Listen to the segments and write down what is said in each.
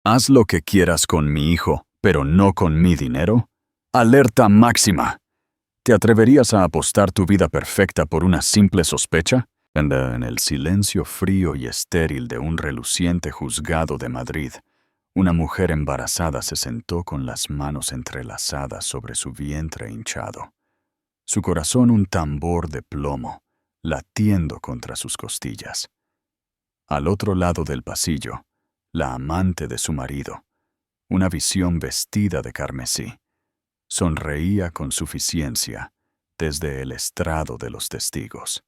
Haz lo que quieras con mi hijo, pero no con mi dinero. Alerta máxima. ¿Te atreverías a apostar tu vida perfecta por una simple sospecha? En el silencio frío y estéril de un reluciente juzgado de Madrid, una mujer embarazada se sentó con las manos entrelazadas sobre su vientre hinchado, su corazón un tambor de plomo, latiendo contra sus costillas. Al otro lado del pasillo, la amante de su marido, una visión vestida de carmesí, sonreía con suficiencia desde el estrado de los testigos.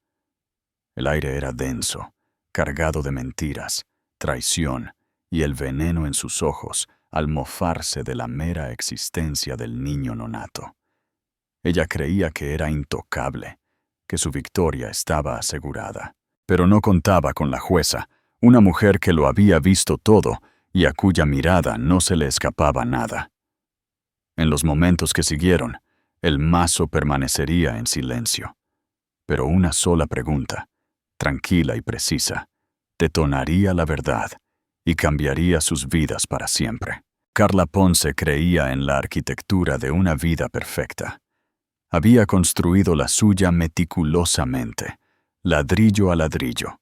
El aire era denso, cargado de mentiras, traición y el veneno en sus ojos al mofarse de la mera existencia del niño nonato. Ella creía que era intocable, que su victoria estaba asegurada, pero no contaba con la jueza, una mujer que lo había visto todo y a cuya mirada no se le escapaba nada. En los momentos que siguieron, el mazo permanecería en silencio, pero una sola pregunta, tranquila y precisa, detonaría la verdad y cambiaría sus vidas para siempre. Carla Ponce creía en la arquitectura de una vida perfecta. Había construido la suya meticulosamente, ladrillo a ladrillo,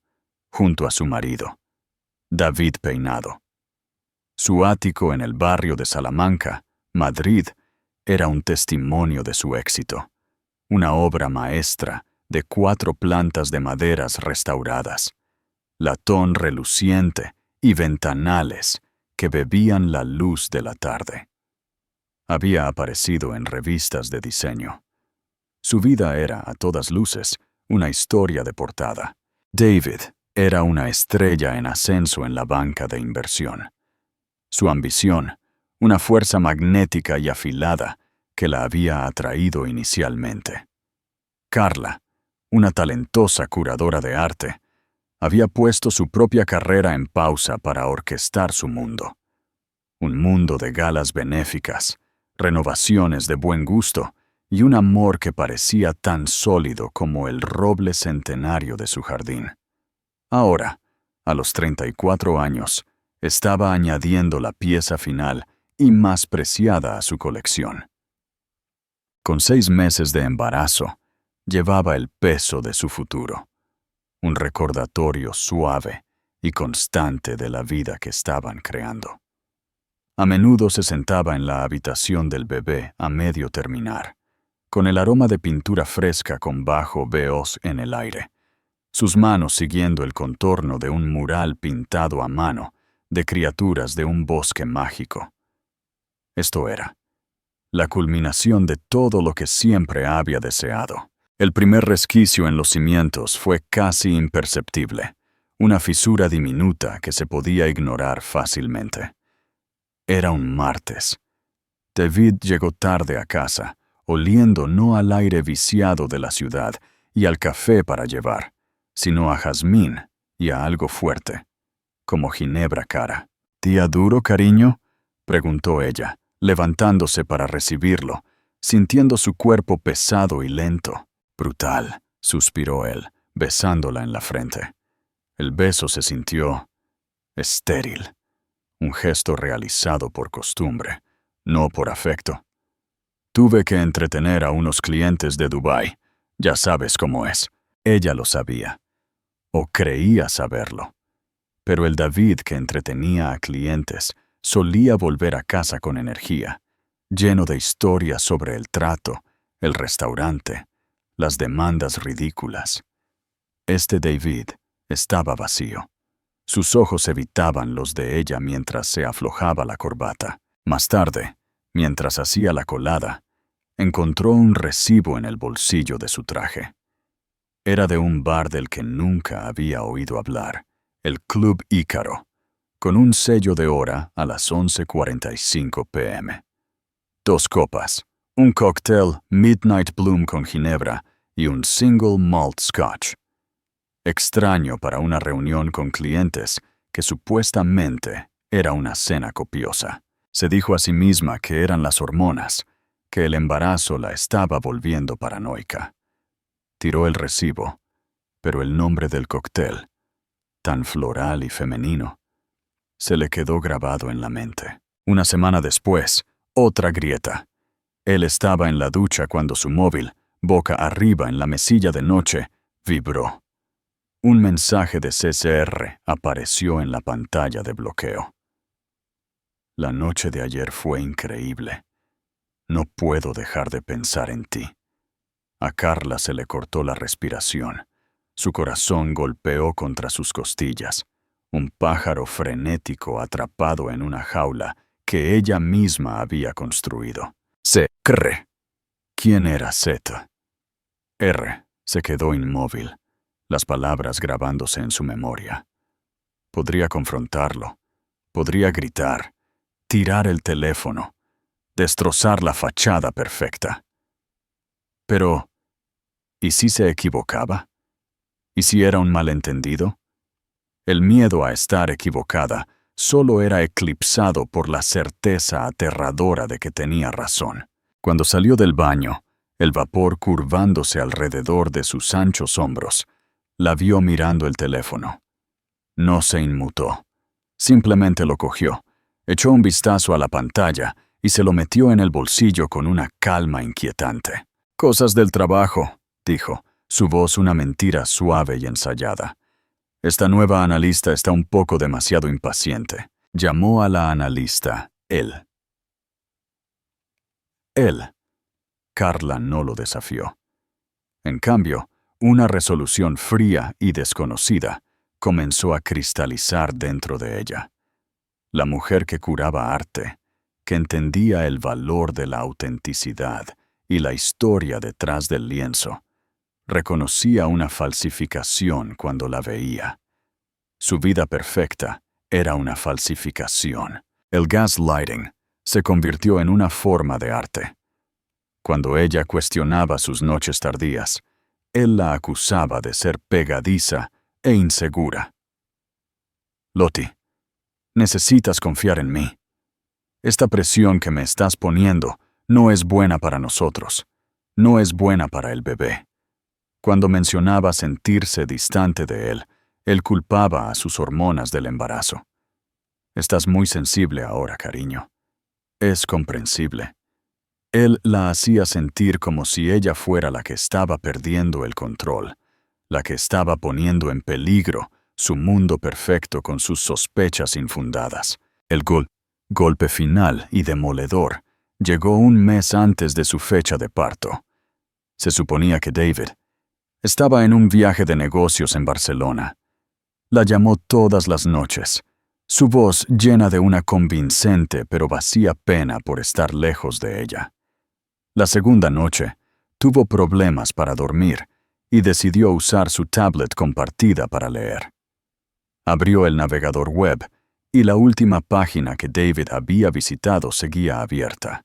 junto a su marido, David Peinado. Su ático en el barrio de Salamanca, Madrid, era un testimonio de su éxito, una obra maestra de 4 plantas de maderas restauradas, latón reluciente y ventanales que bebían la luz de la tarde. Había aparecido en revistas de diseño. Su vida era, a todas luces, una historia de portada. David era una estrella en ascenso en la banca de inversión. Su ambición, una fuerza magnética y afilada que la había atraído inicialmente. Carla, una talentosa curadora de arte, había puesto su propia carrera en pausa para orquestar su mundo. Un mundo de galas benéficas, renovaciones de buen gusto y un amor que parecía tan sólido como el roble centenario de su jardín. Ahora, a los 34 años, estaba añadiendo la pieza final y más preciada a su colección. Con 6 meses de embarazo, llevaba el peso de su futuro, un recordatorio suave y constante de la vida que estaban creando. A menudo se sentaba en la habitación del bebé a medio terminar, con el aroma de pintura fresca con bajo veloz en el aire, sus manos siguiendo el contorno de un mural pintado a mano de criaturas de un bosque mágico. Esto era la culminación de todo lo que siempre había deseado. El primer resquicio en los cimientos fue casi imperceptible, una fisura diminuta que se podía ignorar fácilmente. Era un martes. David llegó tarde a casa, oliendo no al aire viciado de la ciudad y al café para llevar, sino a jazmín y a algo fuerte, como ginebra cara. ¿Día duro, cariño?, preguntó ella, levantándose para recibirlo, sintiendo su cuerpo pesado y lento. Brutal, suspiró él, besándola en la frente. El beso se sintió estéril, un gesto realizado por costumbre, no por afecto. Tuve que entretener a unos clientes de Dubái, ya sabes cómo es. Ella lo sabía, o creía saberlo. Pero el David que entretenía a clientes solía volver a casa con energía, lleno de historias sobre el trato, el restaurante, las demandas ridículas. Este David estaba vacío. Sus ojos evitaban los de ella mientras se aflojaba la corbata. Más tarde, mientras hacía la colada, encontró un recibo en el bolsillo de su traje. Era de un bar del que nunca había oído hablar, el Club Ícaro, con un sello de hora a las 11:45 p.m. 2 copas, un cóctel Midnight Bloom con ginebra y un single malt scotch. Extraño para una reunión con clientes que supuestamente era una cena copiosa. Se dijo a sí misma que eran las hormonas, que el embarazo la estaba volviendo paranoica. Tiró el recibo, pero el nombre del cóctel, tan floral y femenino, se le quedó grabado en la mente. Una semana después, otra grieta. Él estaba en la ducha cuando su móvil, boca arriba en la mesilla de noche, vibró. Un mensaje de CCR apareció en la pantalla de bloqueo. La noche de ayer fue increíble. No puedo dejar de pensar en ti. A Carla se le cortó la respiración. Su corazón golpeó contra sus costillas. Un pájaro frenético atrapado en una jaula que ella misma había construido. C-R. ¿Quién era Z? R. Se quedó inmóvil, las palabras grabándose en su memoria. Podría confrontarlo. Podría gritar. Tirar el teléfono. Destrozar la fachada perfecta. Pero, ¿y si se equivocaba? ¿Y si era un malentendido? El miedo a estar equivocada solo era eclipsado por la certeza aterradora de que tenía razón. Cuando salió del baño, el vapor curvándose alrededor de sus anchos hombros, la vio mirando el teléfono. No se inmutó. Simplemente lo cogió, echó un vistazo a la pantalla y se lo metió en el bolsillo con una calma inquietante. «Cosas del trabajo», dijo, su voz una mentira suave y ensayada. «Esta nueva analista está un poco demasiado impaciente». Llamó a la analista él. Él. Carla no lo desafió. En cambio, una resolución fría y desconocida comenzó a cristalizar dentro de ella. La mujer que curaba arte, que entendía el valor de la autenticidad y la historia detrás del lienzo, reconocía una falsificación cuando la veía. Su vida perfecta era una falsificación. El gaslighting se convirtió en una forma de arte. Cuando ella cuestionaba sus noches tardías, él la acusaba de ser pegadiza e insegura. «Lottie, necesitas confiar en mí. Esta presión que me estás poniendo no es buena para nosotros. No es buena para el bebé». Cuando mencionaba sentirse distante de él, él culpaba a sus hormonas del embarazo. «Estás muy sensible ahora, cariño». Es comprensible. Él la hacía sentir como si ella fuera la que estaba perdiendo el control, la que estaba poniendo en peligro su mundo perfecto con sus sospechas infundadas. El golpe final y demoledor llegó un mes antes de su fecha de parto. Se suponía que David estaba en un viaje de negocios en Barcelona. La llamó todas las noches, su voz llena de una convincente pero vacía pena por estar lejos de ella. La segunda noche, tuvo problemas para dormir y decidió usar su tablet compartida para leer. Abrió el navegador web y la última página que David había visitado seguía abierta.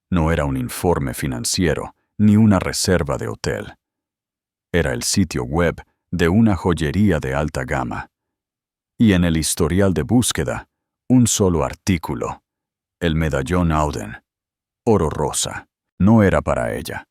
No era un informe financiero ni una reserva de hotel. Era el sitio web de una joyería de alta gama. Y en el historial de búsqueda, un solo artículo: el medallón Auden, oro rosa. No era para ella.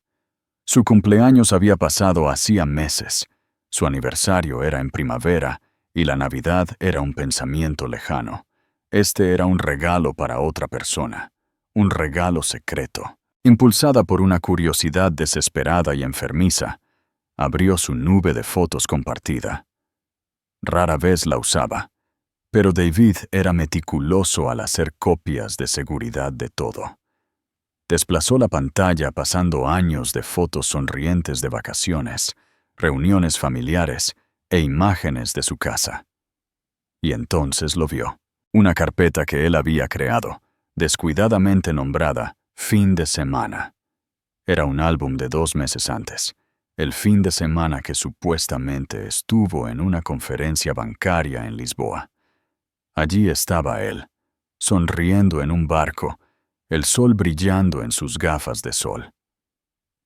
Su cumpleaños había pasado hacía meses, su aniversario era en primavera y la Navidad era un pensamiento lejano. Este era un regalo para otra persona, un regalo secreto. Impulsada por una curiosidad desesperada y enfermiza, abrió su nube de fotos compartida. Rara vez la usaba, pero David era meticuloso al hacer copias de seguridad de todo. Desplazó la pantalla pasando años de fotos sonrientes de vacaciones, reuniones familiares e imágenes de su casa. Y entonces lo vio. Una carpeta que él había creado, descuidadamente nombrada Fin de Semana. Era un álbum de 2 meses antes, el fin de semana que supuestamente estuvo en una conferencia bancaria en Lisboa. Allí estaba él, sonriendo en un barco, el sol brillando en sus gafas de sol.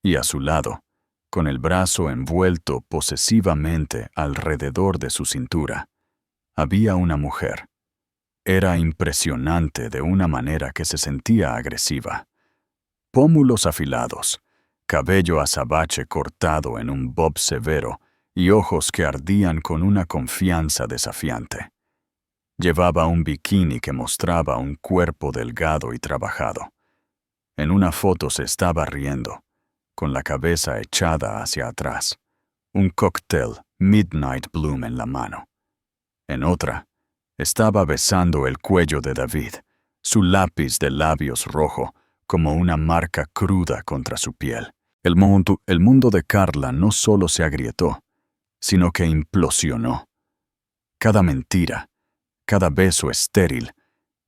Y a su lado, con el brazo envuelto posesivamente alrededor de su cintura, había una mujer. Era impresionante de una manera que se sentía agresiva. Pómulos afilados, cabello azabache cortado en un bob severo y ojos que ardían con una confianza desafiante. Llevaba un bikini que mostraba un cuerpo delgado y trabajado. En una foto se estaba riendo, con la cabeza echada hacia atrás, un cóctel Midnight Bloom en la mano. En otra, estaba besando el cuello de David, su lápiz de labios rojo, como una marca cruda contra su piel. El mundo de Carla no solo se agrietó, sino que implosionó. Cada mentira, cada beso estéril,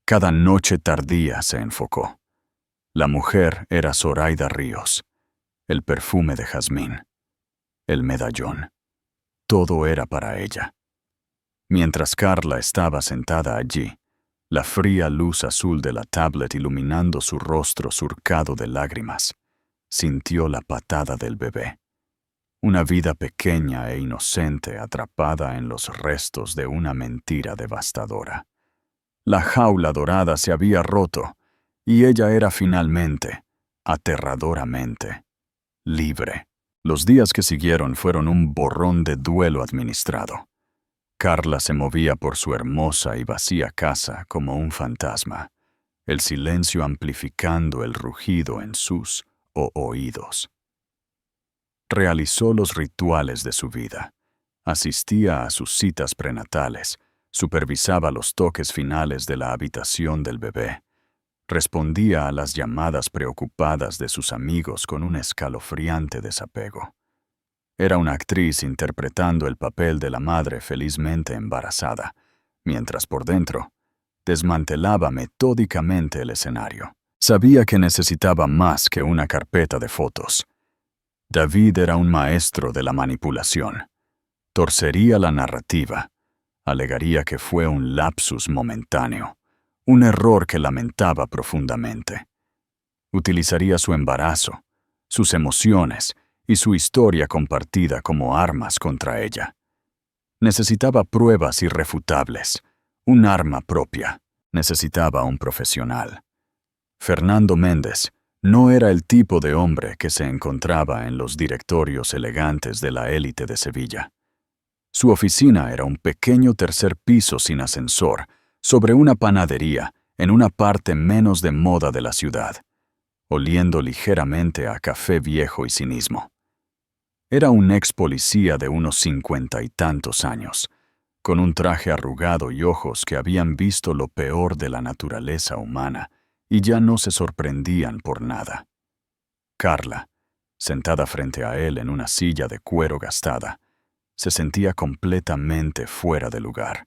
cada noche tardía se enfocó. La mujer era Zoraida Ríos, el perfume de jazmín, el medallón. Todo era para ella. Mientras Carla estaba sentada allí, la fría luz azul de la tablet iluminando su rostro surcado de lágrimas, sintió la patada del bebé. Una vida pequeña e inocente atrapada en los restos de una mentira devastadora. La jaula dorada se había roto y ella era finalmente, aterradoramente, libre. Los días que siguieron fueron un borrón de duelo administrado. Carla se movía por su hermosa y vacía casa como un fantasma, el silencio amplificando el rugido en sus oídos. Realizó los rituales de su vida, asistía a sus citas prenatales, supervisaba los toques finales de la habitación del bebé, respondía a las llamadas preocupadas de sus amigos con un escalofriante desapego. Era una actriz interpretando el papel de la madre felizmente embarazada, mientras por dentro desmantelaba metódicamente el escenario. Sabía que necesitaba más que una carpeta de fotos. David era un maestro de la manipulación. Torcería la narrativa. Alegaría que fue un lapsus momentáneo, un error que lamentaba profundamente. Utilizaría su embarazo, sus emociones y su historia compartida como armas contra ella. Necesitaba pruebas irrefutables, un arma propia. Necesitaba un profesional. Fernando Méndez no era el tipo de hombre que se encontraba en los directorios elegantes de la élite de Sevilla. Su oficina era un pequeño tercer piso sin ascensor, sobre una panadería, en una parte menos de moda de la ciudad, oliendo ligeramente a café viejo y cinismo. Era un ex policía de unos 50 y tantos años, con un traje arrugado y ojos que habían visto lo peor de la naturaleza humana y ya no se sorprendían por nada. Carla, sentada frente a él en una silla de cuero gastada, se sentía completamente fuera de lugar.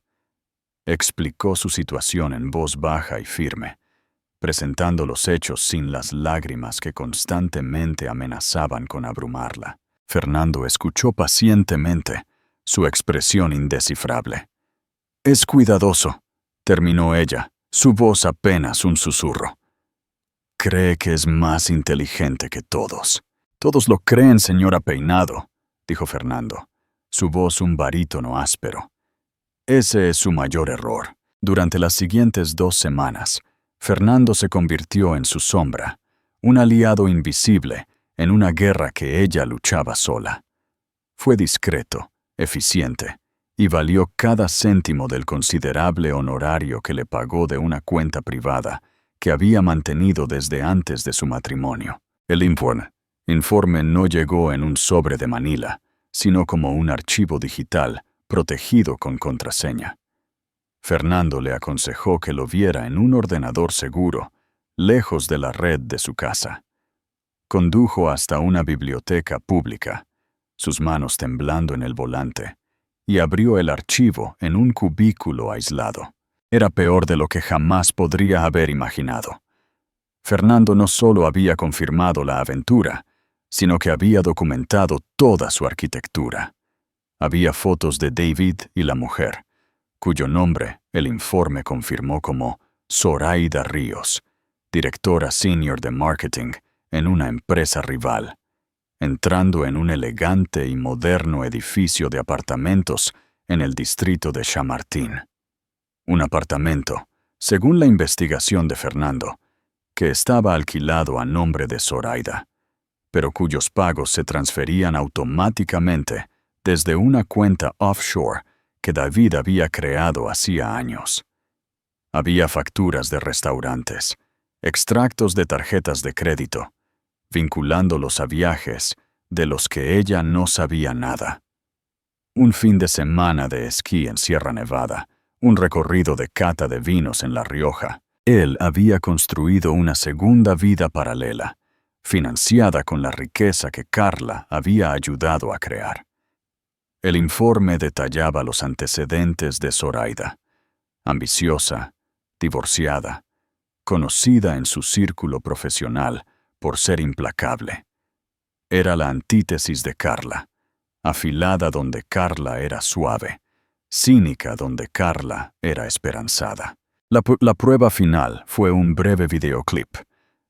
Explicó su situación en voz baja y firme, presentando los hechos sin las lágrimas que constantemente amenazaban con abrumarla. Fernando escuchó pacientemente, su expresión indescifrable. «Es cuidadoso», terminó ella, su voz apenas un susurro. «Cree que es más inteligente que todos». «Todos lo creen, señora Peinado», dijo Fernando, su voz un barítono áspero. Ese es su mayor error. Durante las siguientes 2 semanas, Fernando se convirtió en su sombra, un aliado invisible en una guerra que ella luchaba sola. Fue discreto, eficiente, y valió cada céntimo del considerable honorario que le pagó de una cuenta privada que había mantenido desde antes de su matrimonio. El informe no llegó en un sobre de Manila, sino como un archivo digital protegido con contraseña. Fernando le aconsejó que lo viera en un ordenador seguro, lejos de la red de su casa. Condujo hasta una biblioteca pública, sus manos temblando en el volante, y abrió el archivo en un cubículo aislado. Era peor de lo que jamás podría haber imaginado. Fernando no solo había confirmado la aventura, sino que había documentado toda su arquitectura. Había fotos de David y la mujer, cuyo nombre el informe confirmó como Zoraida Ríos, directora senior de marketing en una empresa rival, entrando en un elegante y moderno edificio de apartamentos en el distrito de Chamartín. Un apartamento, según la investigación de Fernando, que estaba alquilado a nombre de Zoraida, pero cuyos pagos se transferían automáticamente desde una cuenta offshore que David había creado hacía años. Había facturas de restaurantes, extractos de tarjetas de crédito, vinculándolos a viajes de los que ella no sabía nada. Un fin de semana de esquí en Sierra Nevada, un recorrido de cata de vinos en La Rioja. Él había construido una segunda vida paralela, financiada con la riqueza que Carla había ayudado a crear. El informe detallaba los antecedentes de Zoraida: ambiciosa, divorciada, conocida en su círculo profesional por ser implacable. Era la antítesis de Carla, afilada donde Carla era suave, cínica donde Carla era esperanzada. La prueba final fue un breve videoclip,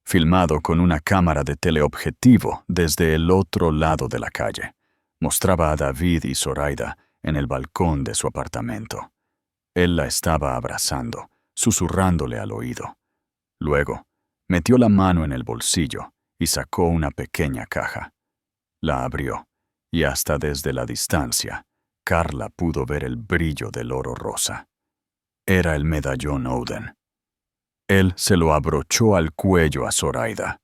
filmado con una cámara de teleobjetivo desde el otro lado de la calle. Mostraba a David y Zoraida en el balcón de su apartamento. Él la estaba abrazando, susurrándole al oído. Luego, metió la mano en el bolsillo y sacó una pequeña caja. La abrió, y hasta desde la distancia, Carla pudo ver el brillo del oro rosa. Era el medallón Oden. Él se lo abrochó al cuello a Zoraida.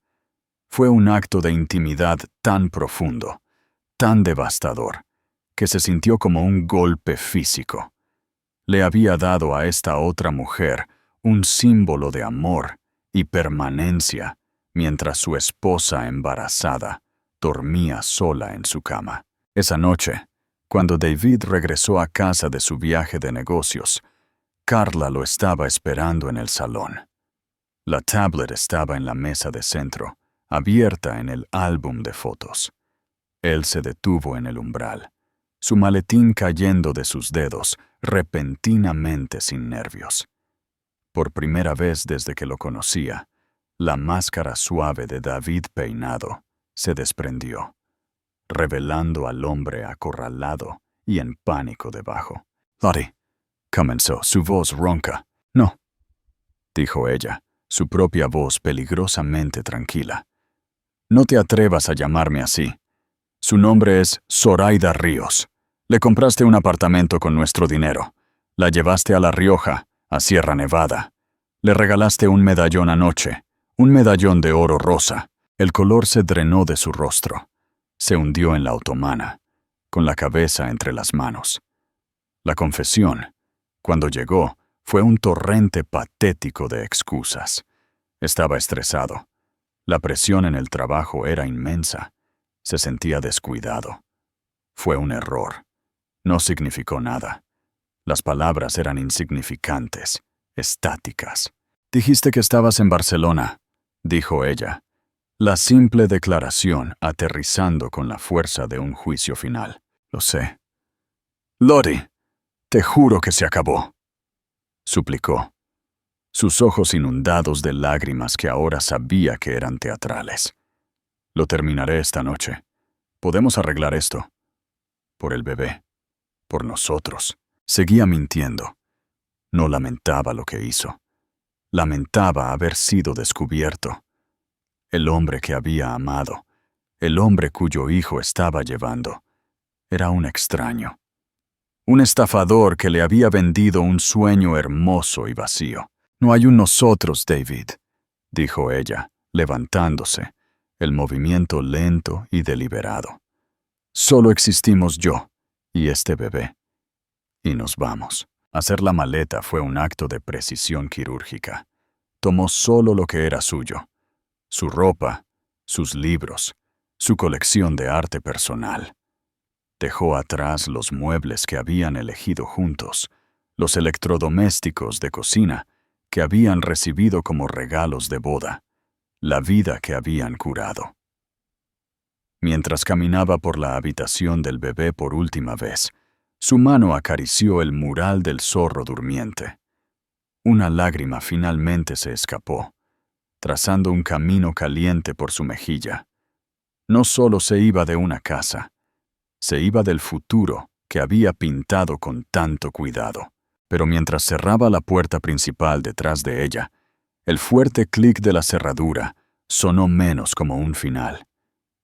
Fue un acto de intimidad tan profundo, tan devastador, que se sintió como un golpe físico. Le había dado a esta otra mujer un símbolo de amor y permanencia, mientras su esposa embarazada dormía sola en su cama. Esa noche, cuando David regresó a casa de su viaje de negocios, Carla lo estaba esperando en el salón. La tablet estaba en la mesa de centro, abierta en el álbum de fotos. Él se detuvo en el umbral, su maletín cayendo de sus dedos repentinamente sin nervios. Por primera vez desde que lo conocía, la máscara suave de David peinado se desprendió, revelando al hombre acorralado y en pánico debajo. «Lottie», comenzó, su voz ronca. «No», dijo ella, su propia voz peligrosamente tranquila. «No te atrevas a llamarme así. Su nombre es Zoraida Ríos. Le compraste un apartamento con nuestro dinero. La llevaste a La Rioja, a Sierra Nevada. Le regalaste un medallón anoche, un medallón de oro rosa». El color se drenó de su rostro. Se hundió en la otomana, con la cabeza entre las manos. La confesión, cuando llegó, fue un torrente patético de excusas. Estaba estresado. La presión en el trabajo era inmensa. Se sentía descuidado. Fue un error. No significó nada. Las palabras eran insignificantes, estáticas. «Dijiste que estabas en Barcelona», dijo ella. La simple declaración aterrizando con la fuerza de un juicio final. «Lo sé». «Lottie, te juro que se acabó», suplicó, sus ojos inundados de lágrimas que ahora sabía que eran teatrales. «Lo terminaré esta noche. Podemos arreglar esto. Por el bebé. Por nosotros». Seguía mintiendo. No lamentaba lo que hizo. Lamentaba haber sido descubierto. El hombre que había amado, el hombre cuyo hijo estaba llevando, era un extraño. Un estafador que le había vendido un sueño hermoso y vacío. «No hay un nosotros, David», dijo ella, levantándose, el movimiento lento y deliberado. «Solo existimos yo y este bebé. Y nos vamos». Hacer la maleta fue un acto de precisión quirúrgica. Tomó solo lo que era suyo: su ropa, sus libros, su colección de arte personal. Dejó atrás los muebles que habían elegido juntos, los electrodomésticos de cocina que habían recibido como regalos de boda, la vida que habían curado. Mientras caminaba por la habitación del bebé por última vez, su mano acarició el mural del zorro durmiente. Una lágrima finalmente se escapó, trazando un camino caliente por su mejilla. No solo se iba de una casa, se iba del futuro que había pintado con tanto cuidado. Pero mientras cerraba la puerta principal detrás de ella, el fuerte clic de la cerradura sonó menos como un final,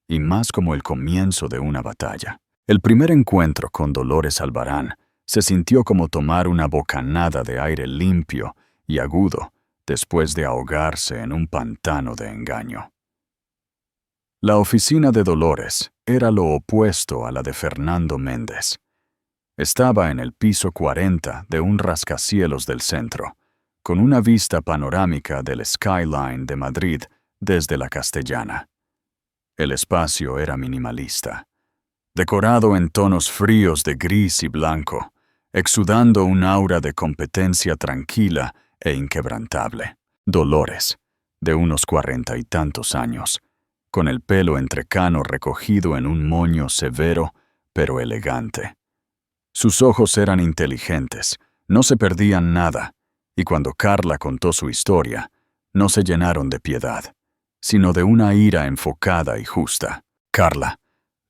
y más como el comienzo de una batalla. El primer encuentro con Dolores Albarán se sintió como tomar una bocanada de aire limpio y agudo después de ahogarse en un pantano de engaño. La oficina de Dolores era lo opuesto a la de Fernando Méndez. Estaba en el piso 40 de un rascacielos del centro, con una vista panorámica del skyline de Madrid desde la Castellana. El espacio era minimalista, decorado en tonos fríos de gris y blanco, exudando un aura de competencia tranquila e inquebrantable. Dolores, de unos 40 y tantos años, con el pelo entrecano recogido en un moño severo pero elegante. Sus ojos eran inteligentes, no se perdían nada, y cuando Carla contó su historia, no se llenaron de piedad, sino de una ira enfocada y justa. Carla,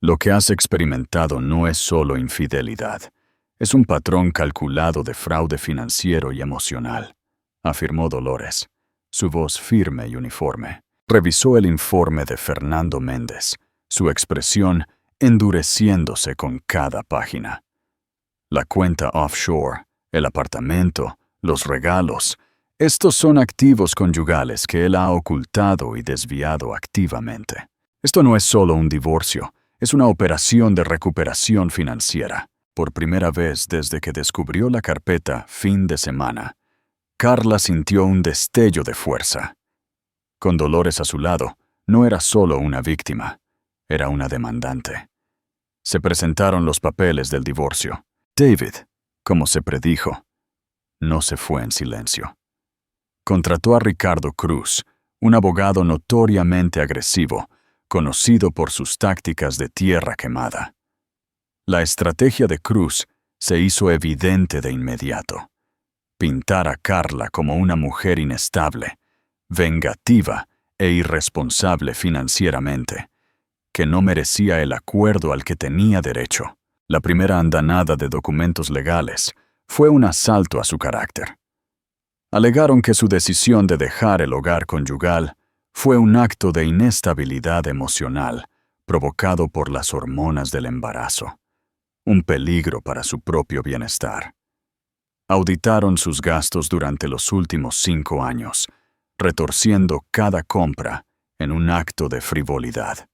lo que has experimentado no es solo infidelidad, es un patrón calculado de fraude financiero y emocional, afirmó Dolores, su voz firme y uniforme. Revisó el informe de Fernando Méndez, su expresión endureciéndose con cada página. La cuenta offshore, el apartamento, los regalos, estos son activos conyugales que él ha ocultado y desviado activamente. Esto no es solo un divorcio, es una operación de recuperación financiera. Por primera vez desde que descubrió la carpeta fin de semana, Carla sintió un destello de fuerza. Con Dolores a su lado, no era solo una víctima, era una demandante. Se presentaron los papeles del divorcio. David, como se predijo, no se fue en silencio. Contrató a Ricardo Cruz, un abogado notoriamente agresivo, conocido por sus tácticas de tierra quemada. La estrategia de Cruz se hizo evidente de inmediato. Pintar a Carla como una mujer inestable, vengativa e irresponsable financieramente, que no merecía el acuerdo al que tenía derecho. La primera andanada de documentos legales fue un asalto a su carácter. Alegaron que su decisión de dejar el hogar conyugal fue un acto de inestabilidad emocional provocado por las hormonas del embarazo, un peligro para su propio bienestar. Auditaron sus gastos durante los últimos 5 años, retorciendo cada compra en un acto de frivolidad.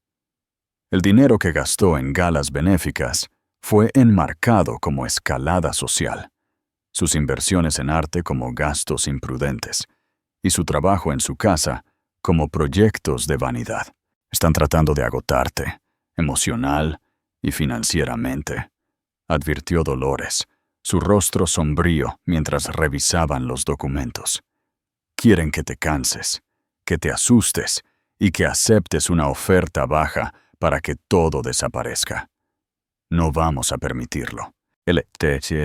El dinero que gastó en galas benéficas fue enmarcado como escalada social, sus inversiones en arte como gastos imprudentes, y su trabajo en su casa como proyectos de vanidad. Están tratando de agotarte, emocional y financieramente, advirtió Dolores, su rostro sombrío mientras revisaban los documentos. Quieren que te canses, que te asustes y que aceptes una oferta baja para que todo desaparezca. No vamos a permitirlo. El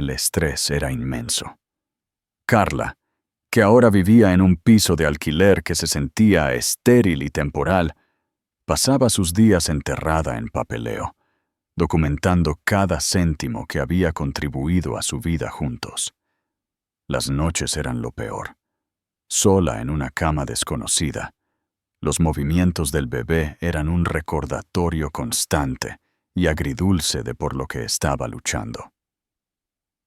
estrés era inmenso. Carla, que ahora vivía en un piso de alquiler que se sentía estéril y temporal, pasaba sus días enterrada en papeleo, documentando cada céntimo que había contribuido a su vida juntos. Las noches eran lo peor. Sola en una cama desconocida, los movimientos del bebé eran un recordatorio constante y agridulce de por lo que estaba luchando.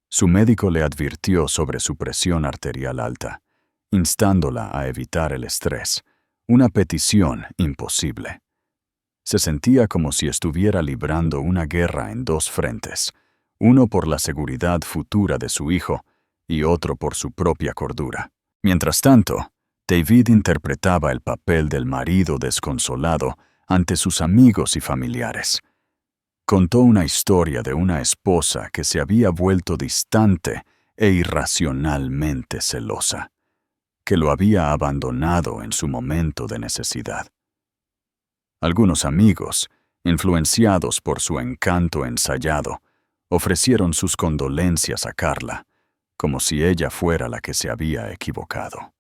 Su médico le advirtió sobre su presión arterial alta, instándola a evitar el estrés, una petición imposible. Se sentía como si estuviera librando una guerra en 2 frentes, uno por la seguridad futura de su hijo y otro por su propia cordura. Mientras tanto, David interpretaba el papel del marido desconsolado ante sus amigos y familiares. Contó una historia de una esposa que se había vuelto distante e irracionalmente celosa, que lo había abandonado en su momento de necesidad. Algunos amigos, influenciados por su encanto ensayado, ofrecieron sus condolencias a Carla, como si ella fuera la que se había equivocado.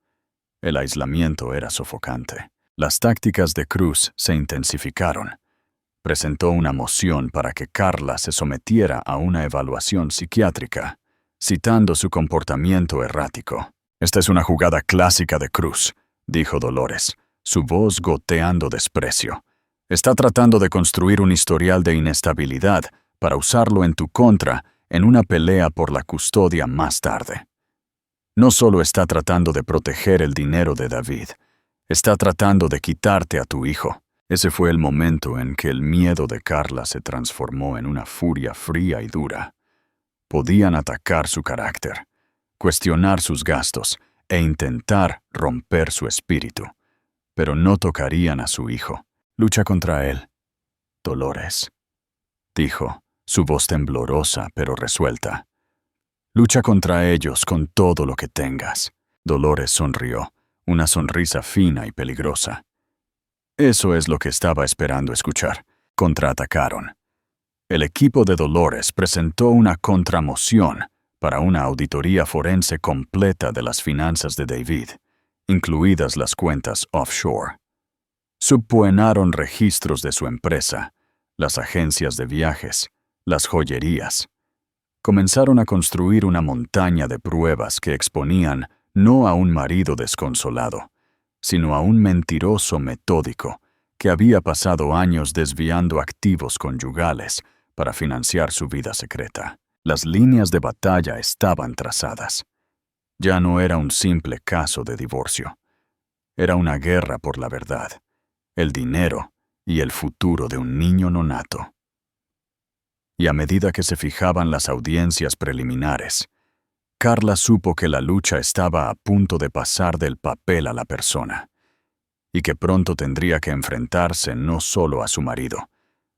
El aislamiento era sofocante. Las tácticas de Cruz se intensificaron. Presentó una moción para que Carla se sometiera a una evaluación psiquiátrica, citando su comportamiento errático. «Esta es una jugada clásica de Cruz», dijo Dolores, su voz goteando desprecio. «Está tratando de construir un historial de inestabilidad para usarlo en tu contra en una pelea por la custodia más tarde». No solo está tratando de proteger el dinero de David, está tratando de quitarte a tu hijo. Ese fue el momento en que el miedo de Carla se transformó en una furia fría y dura. Podían atacar su carácter, cuestionar sus gastos e intentar romper su espíritu, pero no tocarían a su hijo. Lucha contra él, Dolores, dijo, su voz temblorosa pero resuelta. Lucha contra ellos con todo lo que tengas. Dolores sonrió, una sonrisa fina y peligrosa. Eso es lo que estaba esperando escuchar. Contraatacaron. El equipo de Dolores presentó una contramoción para una auditoría forense completa de las finanzas de David, incluidas las cuentas offshore. Subpuenaron registros de su empresa, las agencias de viajes, las joyerías. Comenzaron a construir una montaña de pruebas que exponían no a un marido desconsolado, sino a un mentiroso metódico que había pasado años desviando activos conyugales para financiar su vida secreta. Las líneas de batalla estaban trazadas. Ya no era un simple caso de divorcio. Era una guerra por la verdad, el dinero y el futuro de un niño nonato. Y a medida que se fijaban las audiencias preliminares, Carla supo que la lucha estaba a punto de pasar del papel a la persona, y que pronto tendría que enfrentarse no solo a su marido,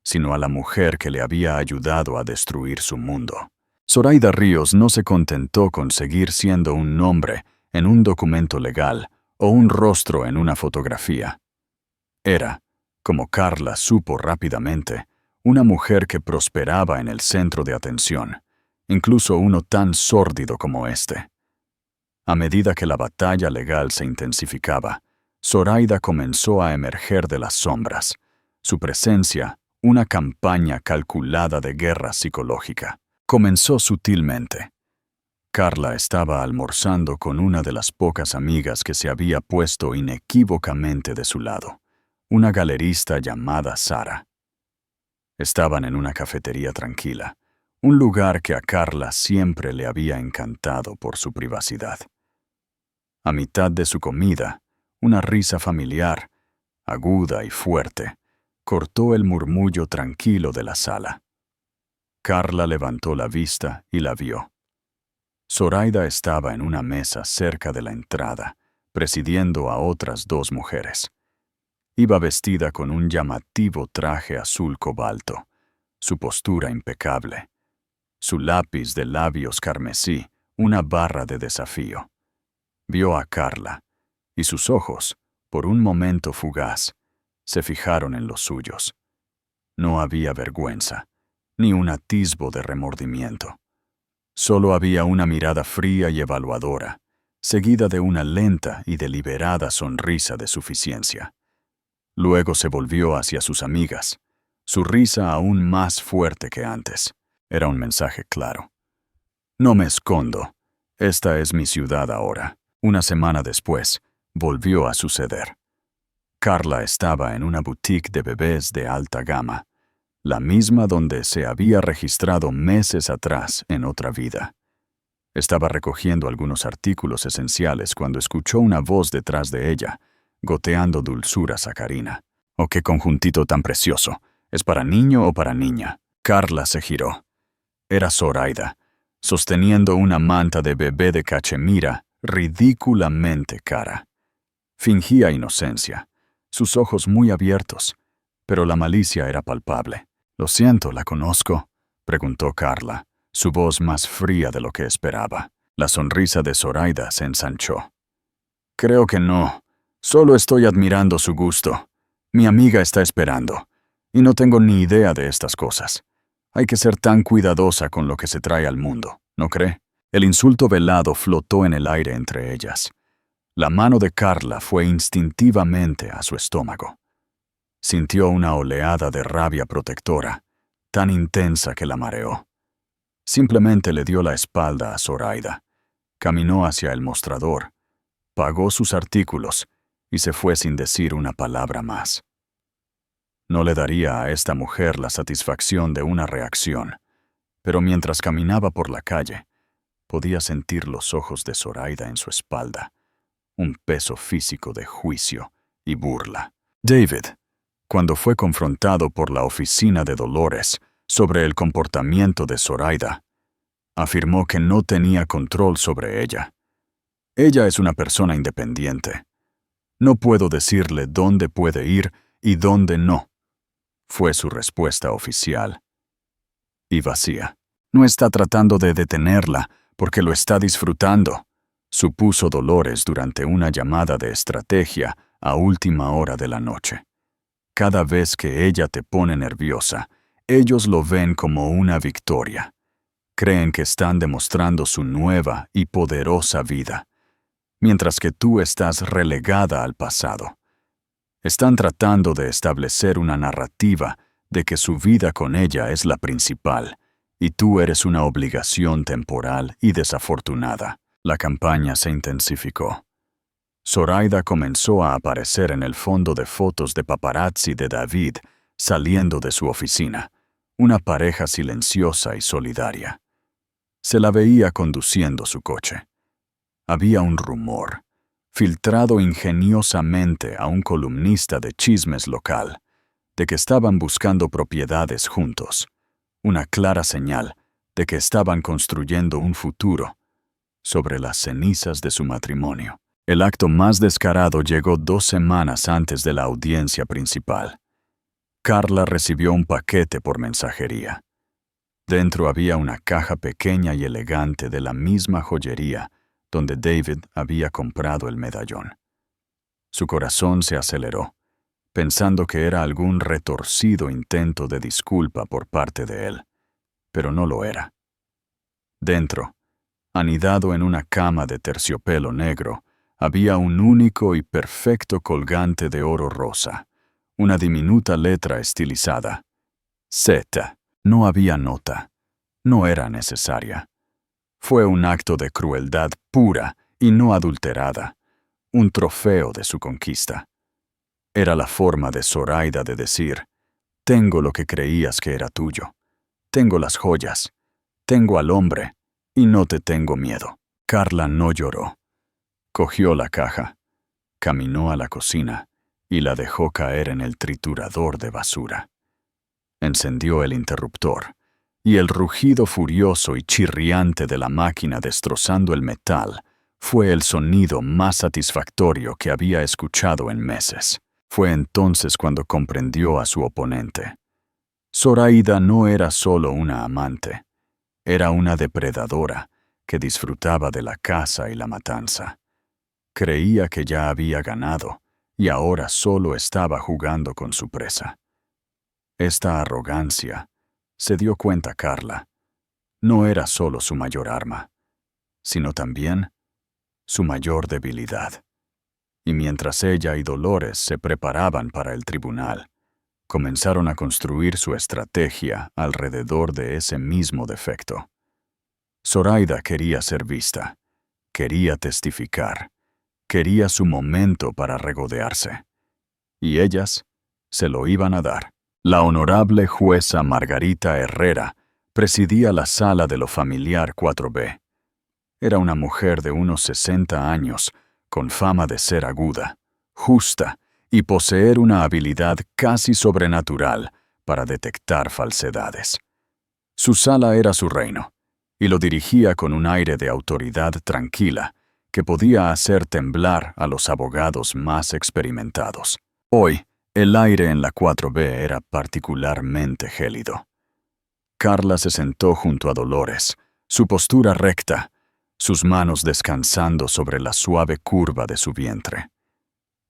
sino a la mujer que le había ayudado a destruir su mundo. Zoraida Ríos no se contentó con seguir siendo un nombre en un documento legal o un rostro en una fotografía. Era, como Carla supo rápidamente, una mujer que prosperaba en el centro de atención, incluso uno tan sórdido como este. A medida que la batalla legal se intensificaba, Zoraida comenzó a emerger de las sombras, su presencia una campaña calculada de guerra psicológica. Comenzó sutilmente. Carla estaba almorzando con una de las pocas amigas que se había puesto inequívocamente de su lado, una galerista llamada Sara. Estaban en una cafetería tranquila, un lugar que a Carla siempre le había encantado por su privacidad. A mitad de su comida, una risa familiar, aguda y fuerte, cortó el murmullo tranquilo de la sala. Carla levantó la vista y la vio. Zoraida estaba en una mesa cerca de la entrada, presidiendo a otras dos mujeres. Iba vestida con un llamativo traje azul cobalto, su postura impecable, su lápiz de labios carmesí, una barra de desafío. Vio a Carla, y sus ojos, por un momento fugaz, se fijaron en los suyos. No había vergüenza, ni un atisbo de remordimiento. Solo había una mirada fría y evaluadora, seguida de una lenta y deliberada sonrisa de suficiencia. Luego se volvió hacia sus amigas, su risa aún más fuerte que antes. Era un mensaje claro. No me escondo. Esta es mi ciudad ahora. Una semana después, volvió a suceder. Carla estaba en una boutique de bebés de alta gama, la misma donde se había registrado meses atrás en otra vida. Estaba recogiendo algunos artículos esenciales cuando escuchó una voz detrás de ella, goteando dulzura sacarina. ¡Oh, qué conjuntito tan precioso! ¿Es para niño o para niña? Carla se giró. Era Zoraida, sosteniendo una manta de bebé de cachemira ridículamente cara. Fingía inocencia, sus ojos muy abiertos, pero la malicia era palpable. «Lo siento, ¿la conozco?», preguntó Carla, su voz más fría de lo que esperaba. La sonrisa de Zoraida se ensanchó. «Creo que no. Solo estoy admirando su gusto. Mi amiga está esperando, y no tengo ni idea de estas cosas. Hay que ser tan cuidadosa con lo que se trae al mundo, ¿no cree?». El insulto velado flotó en el aire entre ellas. La mano de Carla fue instintivamente a su estómago. Sintió una oleada de rabia protectora, tan intensa que la mareó. Simplemente le dio la espalda a Zoraida, caminó hacia el mostrador, pagó sus artículos y se fue sin decir una palabra más. No le daría a esta mujer la satisfacción de una reacción, pero mientras caminaba por la calle, Podía sentir los ojos de Zoraida en su espalda, un peso físico de juicio y burla. David, cuando fue confrontado por la oficina de Dolores sobre el comportamiento de Zoraida, afirmó que no tenía control sobre ella. Ella es una persona independiente. No puedo decirle dónde puede ir y dónde no, fue su respuesta oficial. Y vacía. No está tratando de detenerla porque lo está disfrutando, supuso Dolores durante una llamada de estrategia a última hora de la noche. Cada vez que ella te pone nerviosa, ellos lo ven como una victoria. Creen que están demostrando su nueva y poderosa vida, mientras que tú estás relegada al pasado. Están tratando de establecer una narrativa de que su vida con ella es la principal, y tú eres una obligación temporal y desafortunada. La campaña se intensificó. Zoraida comenzó a aparecer en el fondo de fotos de paparazzi de David saliendo de su oficina, una pareja silenciosa y solidaria. Se la veía conduciendo su coche. Había un rumor, filtrado ingeniosamente a un columnista de chismes local, de que estaban buscando propiedades juntos, una clara señal de que estaban construyendo un futuro sobre las cenizas de su matrimonio. El acto más descarado llegó 2 semanas antes de la audiencia principal. Carla recibió un paquete por mensajería. Dentro había una caja pequeña y elegante de la misma joyería donde David había comprado el medallón. Su corazón se aceleró, pensando que era algún retorcido intento de disculpa por parte de él, pero no lo era. Dentro, anidado en una cama de terciopelo negro, había un único y perfecto colgante de oro rosa, una diminuta letra estilizada. Z. No había nota. No era necesaria. Fue un acto de crueldad pura y no adulterada, un trofeo de su conquista. Era la forma de Zoraida de decir: tengo lo que creías que era tuyo, tengo las joyas, tengo al hombre, y no te tengo miedo. Carla no lloró. Cogió la caja, caminó a la cocina y la dejó caer en el triturador de basura. Encendió el interruptor, y el rugido furioso y chirriante de la máquina destrozando el metal fue el sonido más satisfactorio que había escuchado en meses. Fue entonces cuando comprendió a su oponente. Zoraida no era solo una amante, era una depredadora que disfrutaba de la caza y la matanza. Creía que ya había ganado, y ahora solo estaba jugando con su presa. Esta arrogancia, se dio cuenta Carla, no era solo su mayor arma, sino también su mayor debilidad. Y mientras ella y Dolores se preparaban para el tribunal, comenzaron a construir su estrategia alrededor de ese mismo defecto. Zoraida quería ser vista, quería testificar, quería su momento para regodearse. Y ellas se lo iban a dar. La honorable jueza Margarita Herrera presidía la sala de lo familiar 4B. Era una mujer de unos 60 años, con fama de ser aguda, justa y poseer una habilidad casi sobrenatural para detectar falsedades. Su sala era su reino, y lo dirigía con un aire de autoridad tranquila que podía hacer temblar a los abogados más experimentados. Hoy, el aire en la 4B era particularmente gélido. Carla se sentó junto a Dolores, su postura recta, sus manos descansando sobre la suave curva de su vientre.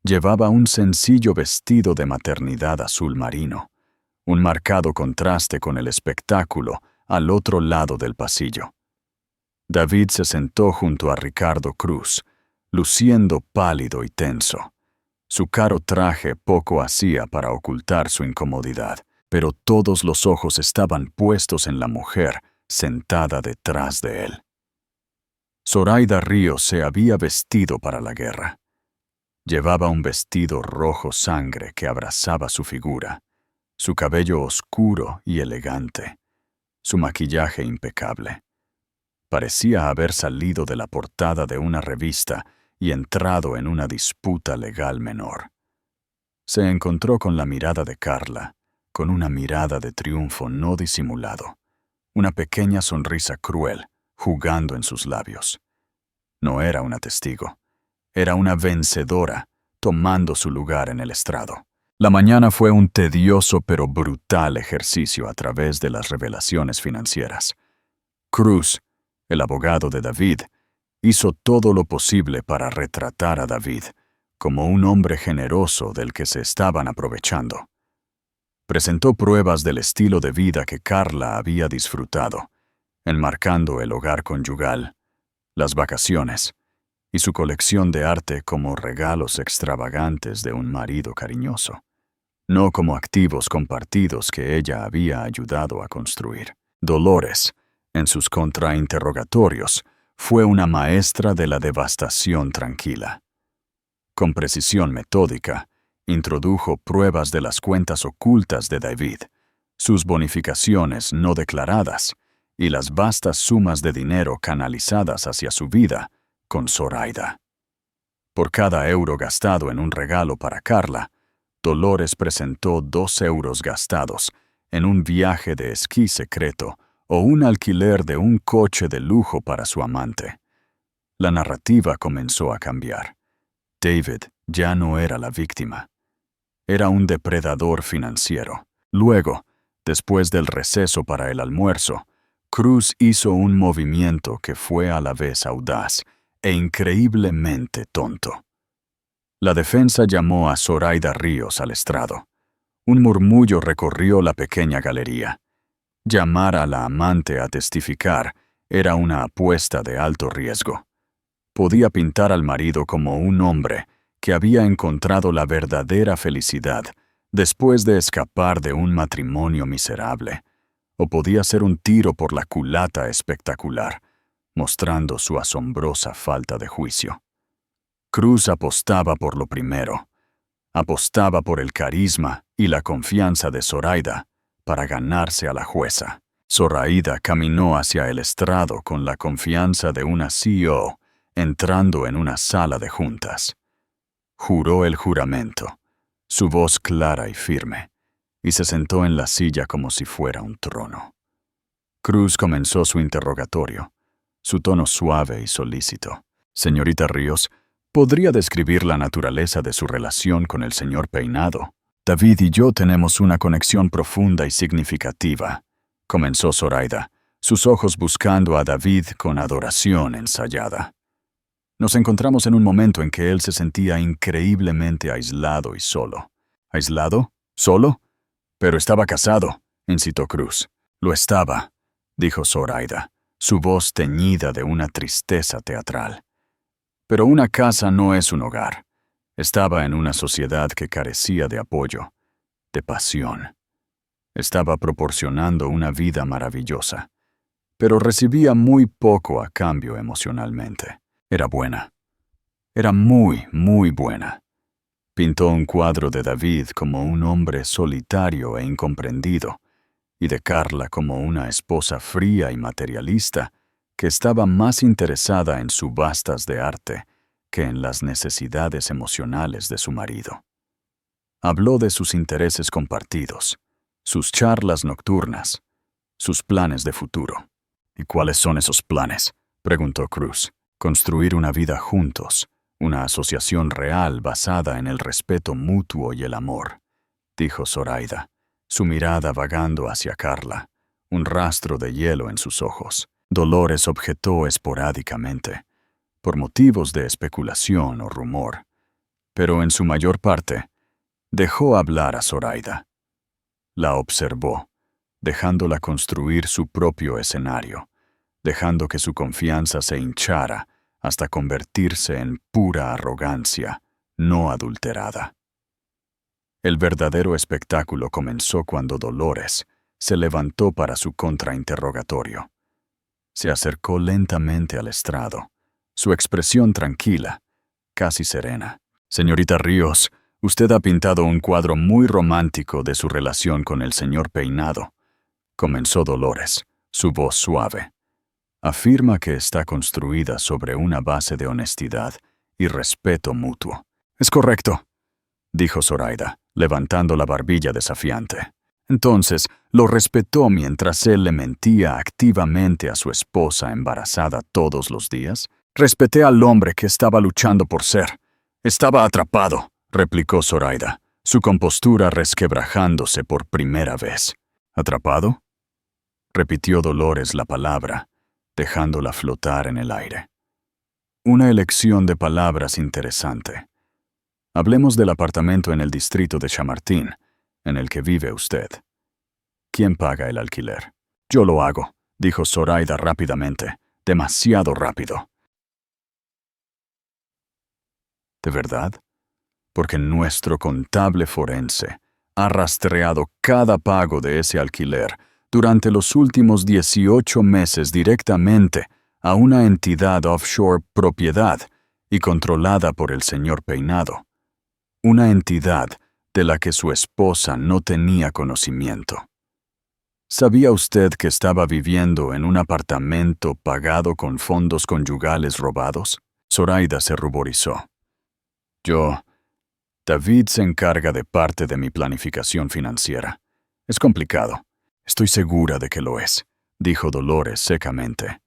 Llevaba un sencillo vestido de maternidad azul marino, un marcado contraste con el espectáculo al otro lado del pasillo. David se sentó junto a Ricardo Cruz, luciendo pálido y tenso. Su caro traje poco hacía para ocultar su incomodidad, pero todos los ojos estaban puestos en la mujer sentada detrás de él. Zoraida Ríos se había vestido para la guerra. Llevaba un vestido rojo sangre que abrazaba su figura, su cabello oscuro y elegante, su maquillaje impecable. Parecía haber salido de la portada de una revista y entrado en una disputa legal menor. Se encontró con la mirada de Carla, con una mirada de triunfo no disimulado, una pequeña sonrisa cruel jugando en sus labios. No era una testigo, era una vencedora tomando su lugar en el estrado. La mañana fue un tedioso pero brutal ejercicio a través de las revelaciones financieras. Cruz, el abogado de David, hizo todo lo posible para retratar a David como un hombre generoso del que se estaban aprovechando. Presentó pruebas del estilo de vida que Carla había disfrutado, enmarcando el hogar conyugal, las vacaciones y su colección de arte como regalos extravagantes de un marido cariñoso, no como activos compartidos que ella había ayudado a construir. Dolores, en sus contrainterrogatorios, fue una maestra de la devastación tranquila. Con precisión metódica, introdujo pruebas de las cuentas ocultas de David, sus bonificaciones no declaradas y las vastas sumas de dinero canalizadas hacia su vida con Zoraida. Por cada euro gastado en un regalo para Carla, Dolores presentó 2 euros gastados en un viaje de esquí secreto o un alquiler de un coche de lujo para su amante. La narrativa comenzó a cambiar. David ya no era la víctima. Era un depredador financiero. Luego, después del receso para el almuerzo, Cruz hizo un movimiento que fue a la vez audaz e increíblemente tonto. La defensa llamó a Zoraida Ríos al estrado. Un murmullo recorrió la pequeña galería. Llamar a la amante a testificar era una apuesta de alto riesgo. Podía pintar al marido como un hombre que había encontrado la verdadera felicidad después de escapar de un matrimonio miserable, o podía ser un tiro por la culata espectacular, mostrando su asombrosa falta de juicio. Cruz apostaba por lo primero. Apostaba por el carisma y la confianza de Zoraida para ganarse a la jueza. Zoraida caminó hacia el estrado con la confianza de una CEO entrando en una sala de juntas. Juró el juramento, su voz clara y firme, y se sentó en la silla como si fuera un trono. Cruz comenzó su interrogatorio, su tono suave y solícito. Señorita Ríos, ¿podría describir la naturaleza de su relación con el señor Peinado? David y yo tenemos una conexión profunda y significativa, comenzó Zoraida, sus ojos buscando a David con adoración ensayada. Nos encontramos en un momento en que él se sentía increíblemente aislado y solo. ¿Aislado? ¿Solo? Pero estaba casado, incitó Cruz. Lo estaba, dijo Zoraida, su voz teñida de una tristeza teatral. Pero una casa no es un hogar. Estaba en una sociedad que carecía de apoyo, de pasión. Estaba proporcionando una vida maravillosa, pero recibía muy poco a cambio emocionalmente. Era buena. Era muy, muy buena. Pintó un cuadro de David como un hombre solitario e incomprendido, y de Carla como una esposa fría y materialista que estaba más interesada en subastas de arte que en las necesidades emocionales de su marido. Habló de sus intereses compartidos, sus charlas nocturnas, sus planes de futuro. ¿Y cuáles son esos planes?, preguntó Cruz. Construir una vida juntos, una asociación real basada en el respeto mutuo y el amor, dijo Zoraida, su mirada vagando hacia Carla, un rastro de hielo en sus ojos. Dolores objetó esporádicamente, por motivos de especulación o rumor, pero en su mayor parte dejó hablar a Zoraida. La observó, dejándola construir su propio escenario, dejando que su confianza se hinchara hasta convertirse en pura arrogancia, no adulterada. El verdadero espectáculo comenzó cuando Dolores se levantó para su contrainterrogatorio. Se acercó lentamente al estrado, su expresión tranquila, casi serena. Señorita Ríos, usted ha pintado un cuadro muy romántico de su relación con el señor Peinado, comenzó Dolores, su voz suave. Afirma que está construida sobre una base de honestidad y respeto mutuo. Es correcto, dijo Zoraida, levantando la barbilla desafiante. Entonces, lo respetó mientras él le mentía activamente a su esposa embarazada todos los días. Respeté al hombre que estaba luchando por ser. Estaba atrapado, replicó Zoraida, su compostura resquebrajándose por primera vez. ¿Atrapado? Repitió Dolores la palabra, dejándola flotar en el aire. Una elección de palabras interesante. Hablemos del apartamento en el distrito de Chamartín, en el que vive usted. ¿Quién paga el alquiler? Yo lo hago, dijo Zoraida rápidamente, demasiado rápido. ¿De verdad? Porque nuestro contable forense ha rastreado cada pago de ese alquiler durante los últimos 18 meses directamente a una entidad offshore propiedad y controlada por el señor Peinado. Una entidad de la que su esposa no tenía conocimiento. ¿Sabía usted que estaba viviendo en un apartamento pagado con fondos conyugales robados? Zoraida se ruborizó. David se encarga de parte de mi planificación financiera. Es complicado. Estoy segura de que lo es, dijo Dolores secamente.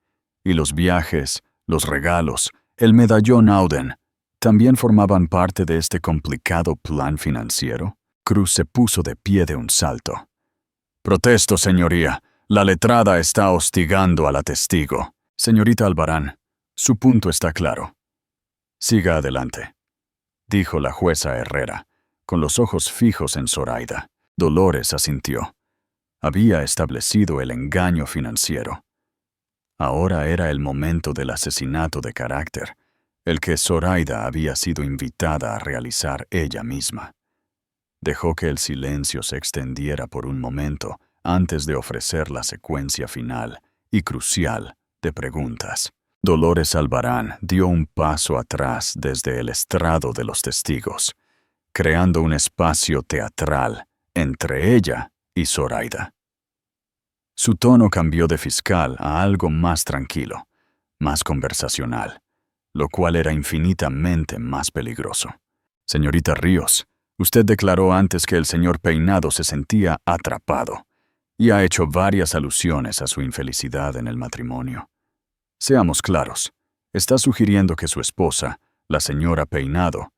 Y los viajes, los regalos, el medallón Auden, ¿también formaban parte de este complicado plan financiero? Cruz se puso de pie de un salto. Protesto, señoría. La letrada está hostigando a la testigo. Señorita Albarán, su punto está claro. Siga adelante, dijo la jueza Herrera, con los ojos fijos en Zoraida. Dolores asintió. Había establecido el engaño financiero. Ahora era el momento del asesinato de carácter, el que Zoraida había sido invitada a realizar ella misma. Dejó que el silencio se extendiera por un momento antes de ofrecer la secuencia final y crucial de preguntas. Dolores Albarán dio un paso atrás desde el estrado de los testigos, creando un espacio teatral entre ella y Zoraida. Su tono cambió de fiscal a algo más tranquilo, más conversacional, lo cual era infinitamente más peligroso. Señorita Ríos, usted declaró antes que el señor Peinado se sentía atrapado y ha hecho varias alusiones a su infelicidad en el matrimonio. Seamos claros, está sugiriendo que su esposa, la señora Peinado,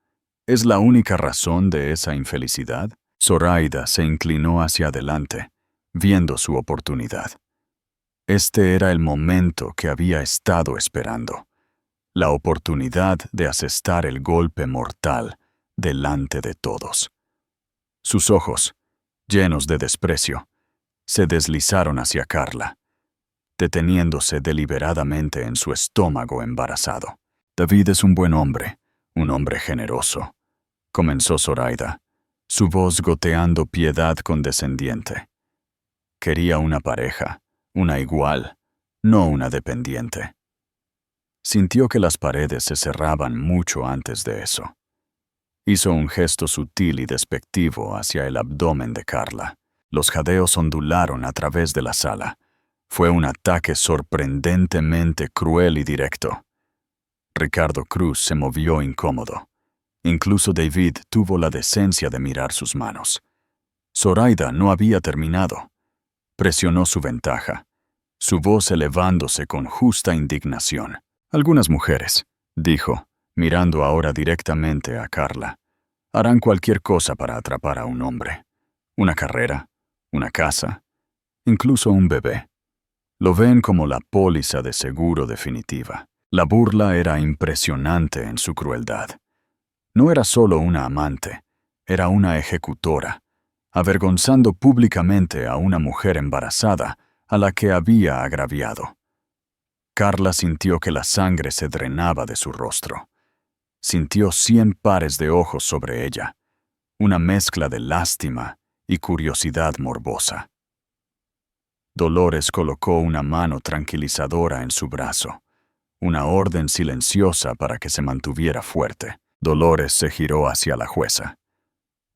¿es la única razón de esa infelicidad? Zoraida se inclinó hacia adelante, viendo su oportunidad. Este era el momento que había estado esperando. La oportunidad de asestar el golpe mortal delante de todos. Sus ojos, llenos de desprecio, se deslizaron hacia Carla, deteniéndose deliberadamente en su estómago embarazado. David es un buen hombre, un hombre generoso, comenzó Zoraida, su voz goteando piedad condescendiente. Quería una pareja, una igual, no una dependiente. Sintió que las paredes se cerraban mucho antes de eso. Hizo un gesto sutil y despectivo hacia el abdomen de Carla. Los jadeos ondularon a través de la sala. Fue un ataque sorprendentemente cruel y directo. Ricardo Cruz se movió incómodo. Incluso David tuvo la decencia de mirar sus manos. Zoraida no había terminado. Presionó su ventaja, su voz elevándose con justa indignación. Algunas mujeres, dijo, mirando ahora directamente a Carla, harán cualquier cosa para atrapar a un hombre. Una carrera, una casa, incluso un bebé. Lo ven como la póliza de seguro definitiva. La burla era impresionante en su crueldad. No era solo una amante, era una ejecutora, avergonzando públicamente a una mujer embarazada a la que había agraviado. Carla sintió que la sangre se drenaba de su rostro. Sintió 100 pares de ojos sobre ella, una mezcla de lástima y curiosidad morbosa. Dolores colocó una mano tranquilizadora en su brazo, una orden silenciosa para que se mantuviera fuerte. Dolores se giró hacia la jueza.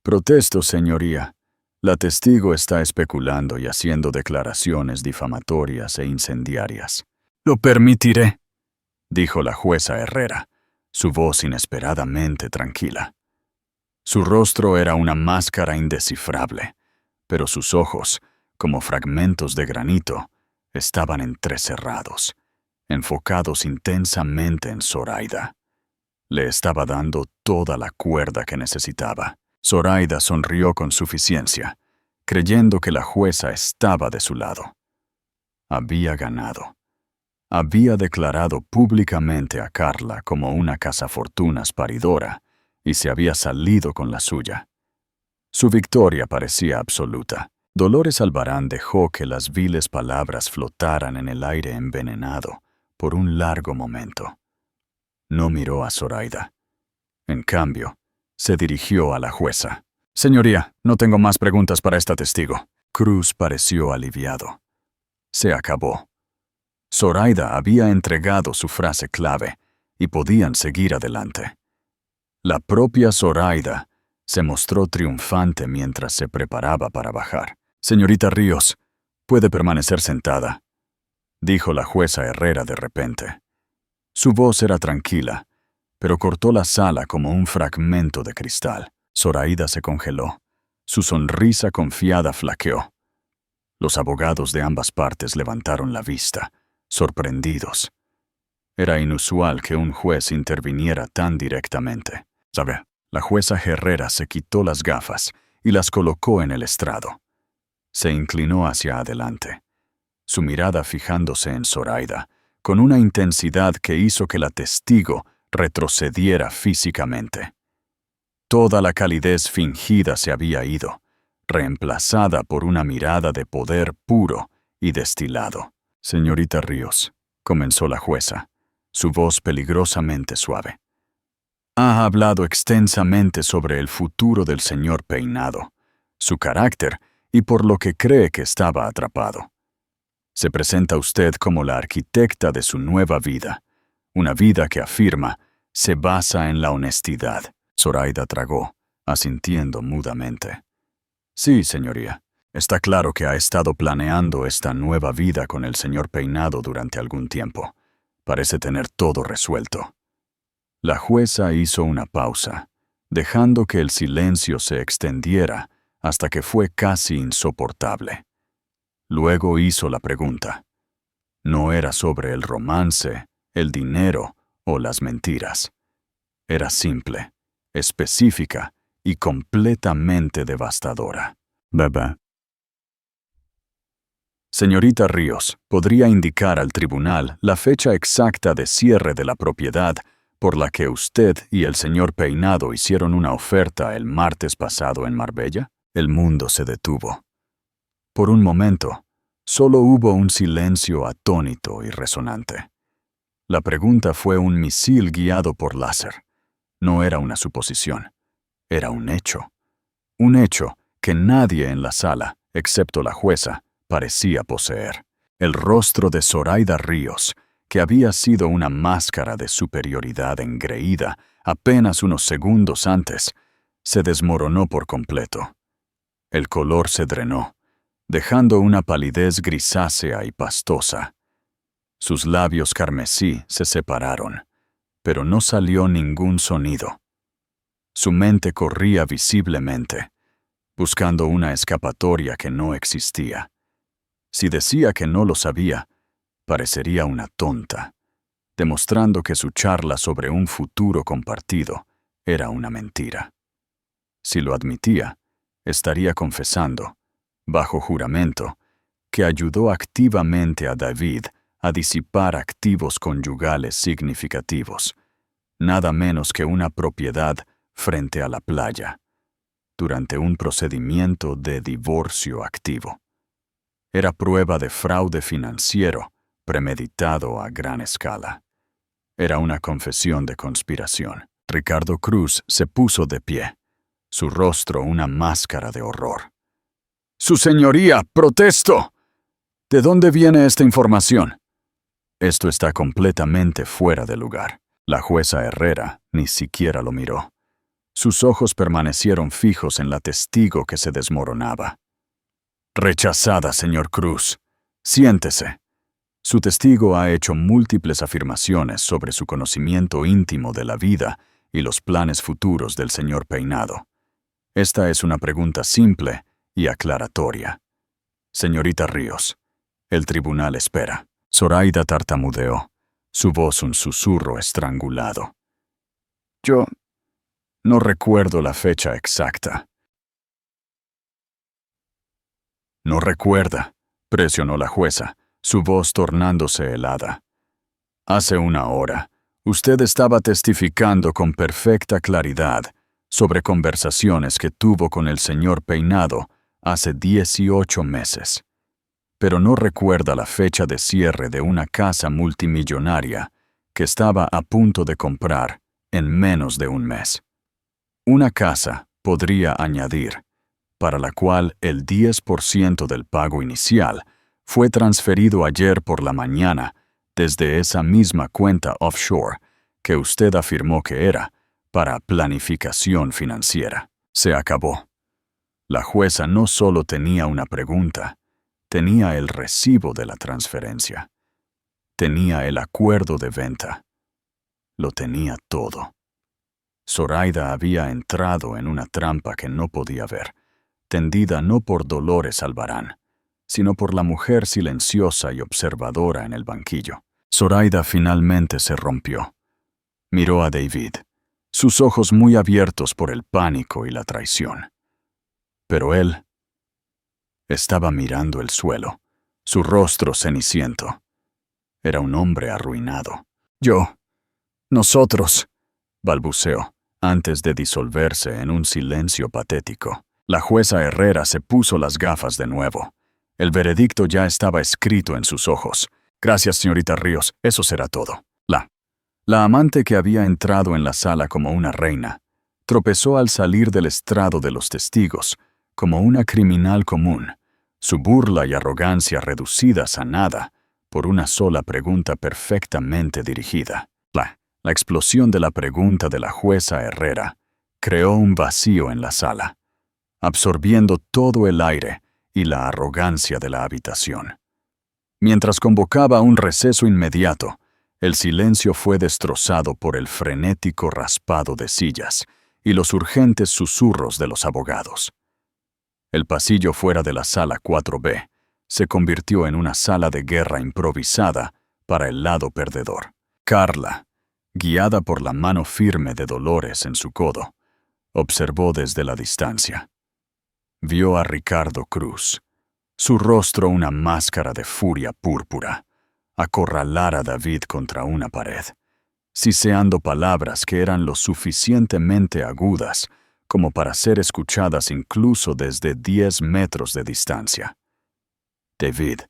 Protesto, señoría. La testigo está especulando y haciendo declaraciones difamatorias e incendiarias. Lo permitiré, dijo la jueza Herrera, su voz inesperadamente tranquila. Su rostro era una máscara indescifrable, pero sus ojos, como fragmentos de granito, estaban entrecerrados, enfocados intensamente en Zoraida. Le estaba dando toda la cuerda que necesitaba. Zoraida sonrió con suficiencia, creyendo que la jueza estaba de su lado. Había ganado. Había declarado públicamente a Carla como una cazafortunas paridora y se había salido con la suya. Su victoria parecía absoluta. Dolores Albarán dejó que las viles palabras flotaran en el aire envenenado por un largo momento. No miró a Zoraida. En cambio, se dirigió a la jueza. «Señoría, no tengo más preguntas para esta testigo». Cruz pareció aliviado. Se acabó. Zoraida había entregado su frase clave y podían seguir adelante. La propia Zoraida se mostró triunfante mientras se preparaba para bajar. «Señorita Ríos, puede permanecer sentada», dijo la jueza Herrera de repente. Su voz era tranquila, pero cortó la sala como un fragmento de cristal. Zoraida se congeló. Su sonrisa confiada flaqueó. Los abogados de ambas partes levantaron la vista, sorprendidos. Era inusual que un juez interviniera tan directamente. ¿Sabe? La jueza Herrera se quitó las gafas y las colocó en el estrado. Se inclinó hacia adelante, su mirada fijándose en Zoraida, con una intensidad que hizo que la testigo retrocediera físicamente. Toda la calidez fingida se había ido, reemplazada por una mirada de poder puro y destilado. «Señorita Ríos», comenzó la jueza, su voz peligrosamente suave. «Ha hablado extensamente sobre el futuro del señor Peinado, su carácter y por lo que cree que estaba atrapado. Se presenta usted como la arquitecta de su nueva vida, una vida que afirma se basa en la honestidad». Zoraida tragó, asintiendo mudamente. «Sí, señoría. Está claro que ha estado planeando esta nueva vida con el señor Peinado durante algún tiempo. Parece tener todo resuelto». La jueza hizo una pausa, dejando que el silencio se extendiera hasta que fue casi insoportable. Luego hizo la pregunta. No era sobre el romance, el dinero o las mentiras. Era simple, específica y completamente devastadora. «Bebé». «Señorita Ríos, ¿podría indicar al tribunal la fecha exacta de cierre de la propiedad por la que usted y el señor Peinado hicieron una oferta el martes pasado en Marbella?» El mundo se detuvo. Por un momento, solo hubo un silencio atónito y resonante. La pregunta fue un misil guiado por láser. No era una suposición. Era un hecho. Un hecho que nadie en la sala, excepto la jueza, parecía poseer. El rostro de Zoraida Ríos, que había sido una máscara de superioridad engreída apenas unos segundos antes, se desmoronó por completo. El color se drenó, dejando una palidez grisácea y pastosa. Sus labios carmesí se separaron, pero no salió ningún sonido. Su mente corría visiblemente, buscando una escapatoria que no existía. Si decía que no lo sabía, parecería una tonta, demostrando que su charla sobre un futuro compartido era una mentira. Si lo admitía, estaría confesando, bajo juramento, que ayudó activamente a David a disipar activos conyugales significativos, nada menos que una propiedad frente a la playa, durante un procedimiento de divorcio activo. Era prueba de fraude financiero premeditado a gran escala. Era una confesión de conspiración. Ricardo Cruz se puso de pie, su rostro una máscara de horror. «Su señoría, protesto. ¿De dónde viene esta información?» «Esto está completamente fuera de lugar». La jueza Herrera ni siquiera lo miró. Sus ojos permanecieron fijos en la testigo que se desmoronaba. «Rechazada, señor Cruz. Siéntese». Su testigo ha hecho múltiples afirmaciones sobre su conocimiento íntimo de la vida y los planes futuros del señor Peinado. Esta es una pregunta simple y aclaratoria. Señorita Ríos, el tribunal espera. Zoraida tartamudeó, su voz un susurro estrangulado. Yo no recuerdo la fecha exacta. No recuerda, presionó la jueza, su voz tornándose helada. Hace una hora, usted estaba testificando con perfecta claridad sobre conversaciones que tuvo con el señor Peinado hace 18 meses. Pero no recuerda la fecha de cierre de una casa multimillonaria que estaba a punto de comprar en menos de un mes. Una casa, podría añadir, para la cual el 10% del pago inicial fue transferido ayer por la mañana desde esa misma cuenta offshore que usted afirmó que era para planificación financiera. Se acabó. La jueza no solo tenía una pregunta, tenía el recibo de la transferencia. Tenía el acuerdo de venta. Lo tenía todo. Zoraida había entrado en una trampa que no podía ver, tendida no por Dolores Albarán, sino por la mujer silenciosa y observadora en el banquillo. Zoraida finalmente se rompió. Miró a David, sus ojos muy abiertos por el pánico y la traición. Pero él estaba mirando el suelo, su rostro ceniciento. Era un hombre arruinado. Nosotros, balbuceó, antes de disolverse en un silencio patético. La jueza Herrera se puso las gafas de nuevo. El veredicto ya estaba escrito en sus ojos. Gracias, señorita Ríos, eso será todo. La amante que había entrado en la sala como una reina, tropezó al salir del estrado de los testigos, como una criminal común, su burla y arrogancia reducidas a nada por una sola pregunta perfectamente dirigida. La explosión de la pregunta de la jueza Herrera creó un vacío en la sala, absorbiendo todo el aire y la arrogancia de la habitación. Mientras convocaba un receso inmediato, el silencio fue destrozado por el frenético raspado de sillas y los urgentes susurros de los abogados. El pasillo fuera de la sala 4B se convirtió en una sala de guerra improvisada para el lado perdedor. Carla, guiada por la mano firme de Dolores en su codo, observó desde la distancia. Vio a Ricardo Cruz, su rostro una máscara de furia púrpura, acorralar a David contra una pared, siseando palabras que eran lo suficientemente agudas como para ser escuchadas incluso desde 10 metros de distancia. David,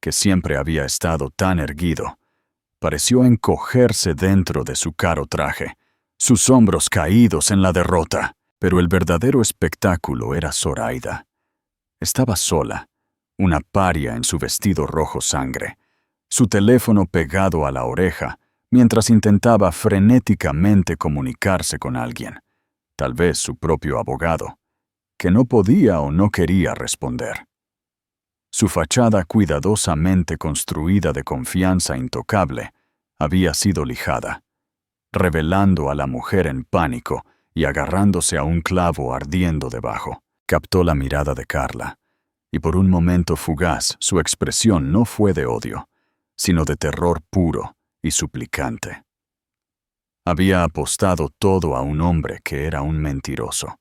que siempre había estado tan erguido, pareció encogerse dentro de su caro traje, sus hombros caídos en la derrota. Pero el verdadero espectáculo era Zoraida. Estaba sola, una paria en su vestido rojo sangre, su teléfono pegado a la oreja, mientras intentaba frenéticamente comunicarse con alguien, tal vez su propio abogado, que no podía o no quería responder. Su fachada cuidadosamente construida de confianza intocable había sido lijada, revelando a la mujer en pánico y agarrándose a un clavo ardiendo debajo. Captó la mirada de Carla, y por un momento fugaz su expresión no fue de odio, sino de terror puro y suplicante. Había apostado todo a un hombre que era un mentiroso,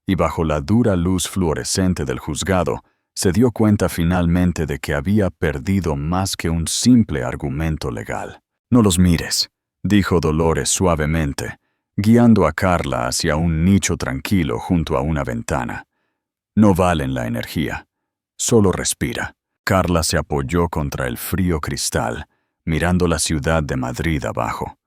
y bajo la dura luz fluorescente del juzgado se dio cuenta finalmente de que había perdido más que un simple argumento legal. «No los mires», dijo Dolores suavemente, guiando a Carla hacia un nicho tranquilo junto a una ventana. «No valen la energía. Solo respira». Carla se apoyó contra el frío cristal, mirando la ciudad de Madrid abajo.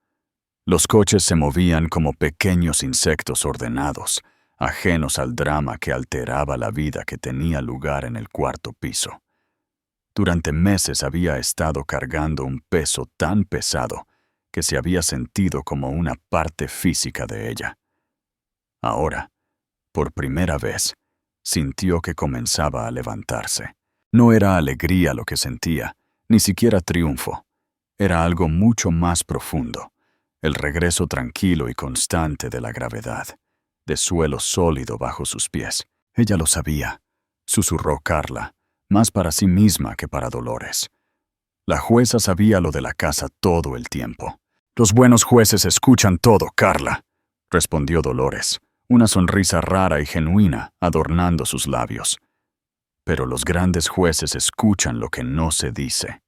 Los coches se movían como pequeños insectos ordenados, ajenos al drama que alteraba la vida que tenía lugar en el cuarto piso. Durante meses había estado cargando un peso tan pesado que se había sentido como una parte física de ella. Ahora, por primera vez, sintió que comenzaba a levantarse. No era alegría lo que sentía, Ni siquiera triunfo. Era algo mucho más profundo. El regreso tranquilo y constante de la gravedad, de suelo sólido bajo sus pies. Ella lo sabía, susurró Carla, más para sí misma que para Dolores. La jueza sabía lo de la casa todo el tiempo. Los buenos jueces escuchan todo, Carla, respondió Dolores, una sonrisa rara y genuina adornando sus labios. Pero los grandes jueces escuchan lo que no se dice.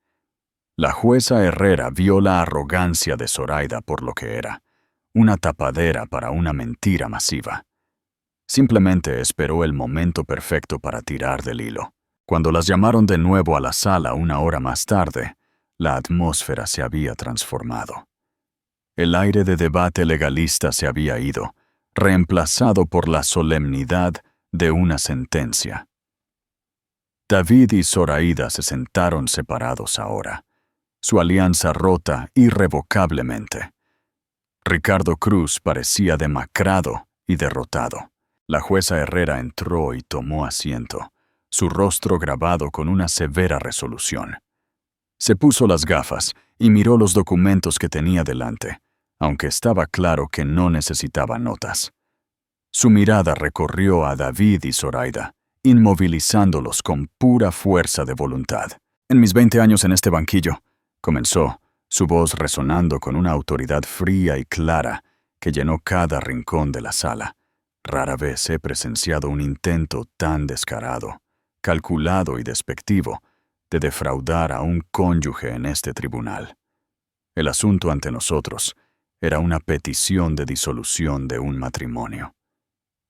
La jueza Herrera vio la arrogancia de Zoraida por lo que era, una tapadera para una mentira masiva. Simplemente esperó el momento perfecto para tirar del hilo. Cuando las llamaron de nuevo a la sala una hora más tarde, la atmósfera se había transformado. El aire de debate legalista se había ido, reemplazado por la solemnidad de una sentencia. David y Zoraida se sentaron separados ahora, su alianza rota irrevocablemente. Ricardo Cruz parecía demacrado y derrotado. La jueza Herrera entró y tomó asiento, su rostro grabado con una severa resolución. Se puso las gafas y miró los documentos que tenía delante, aunque estaba claro que no necesitaba notas. Su mirada recorrió a David y Zoraida, inmovilizándolos con pura fuerza de voluntad. En mis 20 años en este banquillo, comenzó, su voz resonando con una autoridad fría y clara que llenó cada rincón de la sala. Rara vez he presenciado un intento tan descarado, calculado y despectivo de defraudar a un cónyuge en este tribunal. El asunto ante nosotros era una petición de disolución de un matrimonio.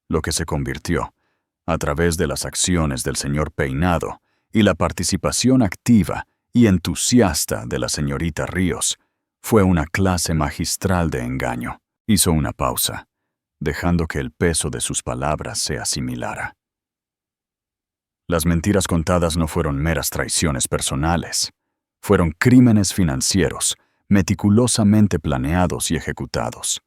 Lo que se convirtió, a través de las acciones del señor Peinado y la participación activa y entusiasta de la señorita Ríos, fue una clase magistral de engaño. Hizo una pausa, dejando que el peso de sus palabras se asimilara. Las mentiras contadas no fueron meras traiciones personales, fueron crímenes financieros, meticulosamente planeados y ejecutados.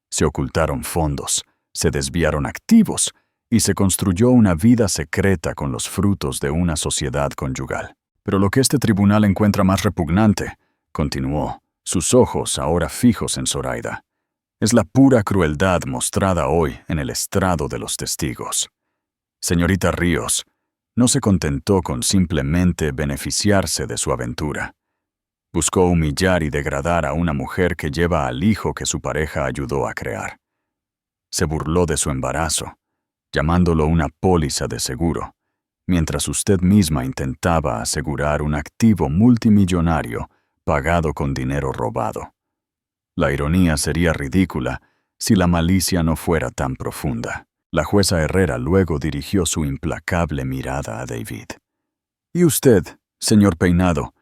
Se ocultaron fondos, se desviaron activos y se construyó una vida secreta con los frutos de una sociedad conyugal. Pero lo que este tribunal encuentra más repugnante, continuó, sus ojos ahora fijos en Zoraida, es la pura crueldad mostrada hoy en el estrado de los testigos. Señorita Ríos no se contentó con simplemente beneficiarse de su aventura. Buscó humillar y degradar a una mujer que lleva al hijo que su pareja ayudó a crear. Se burló de su embarazo, llamándolo una póliza de seguro, mientras usted misma intentaba asegurar un activo multimillonario pagado con dinero robado. La ironía sería ridícula si la malicia no fuera tan profunda. La jueza Herrera luego dirigió su implacable mirada a David. Y usted, señor Peinado,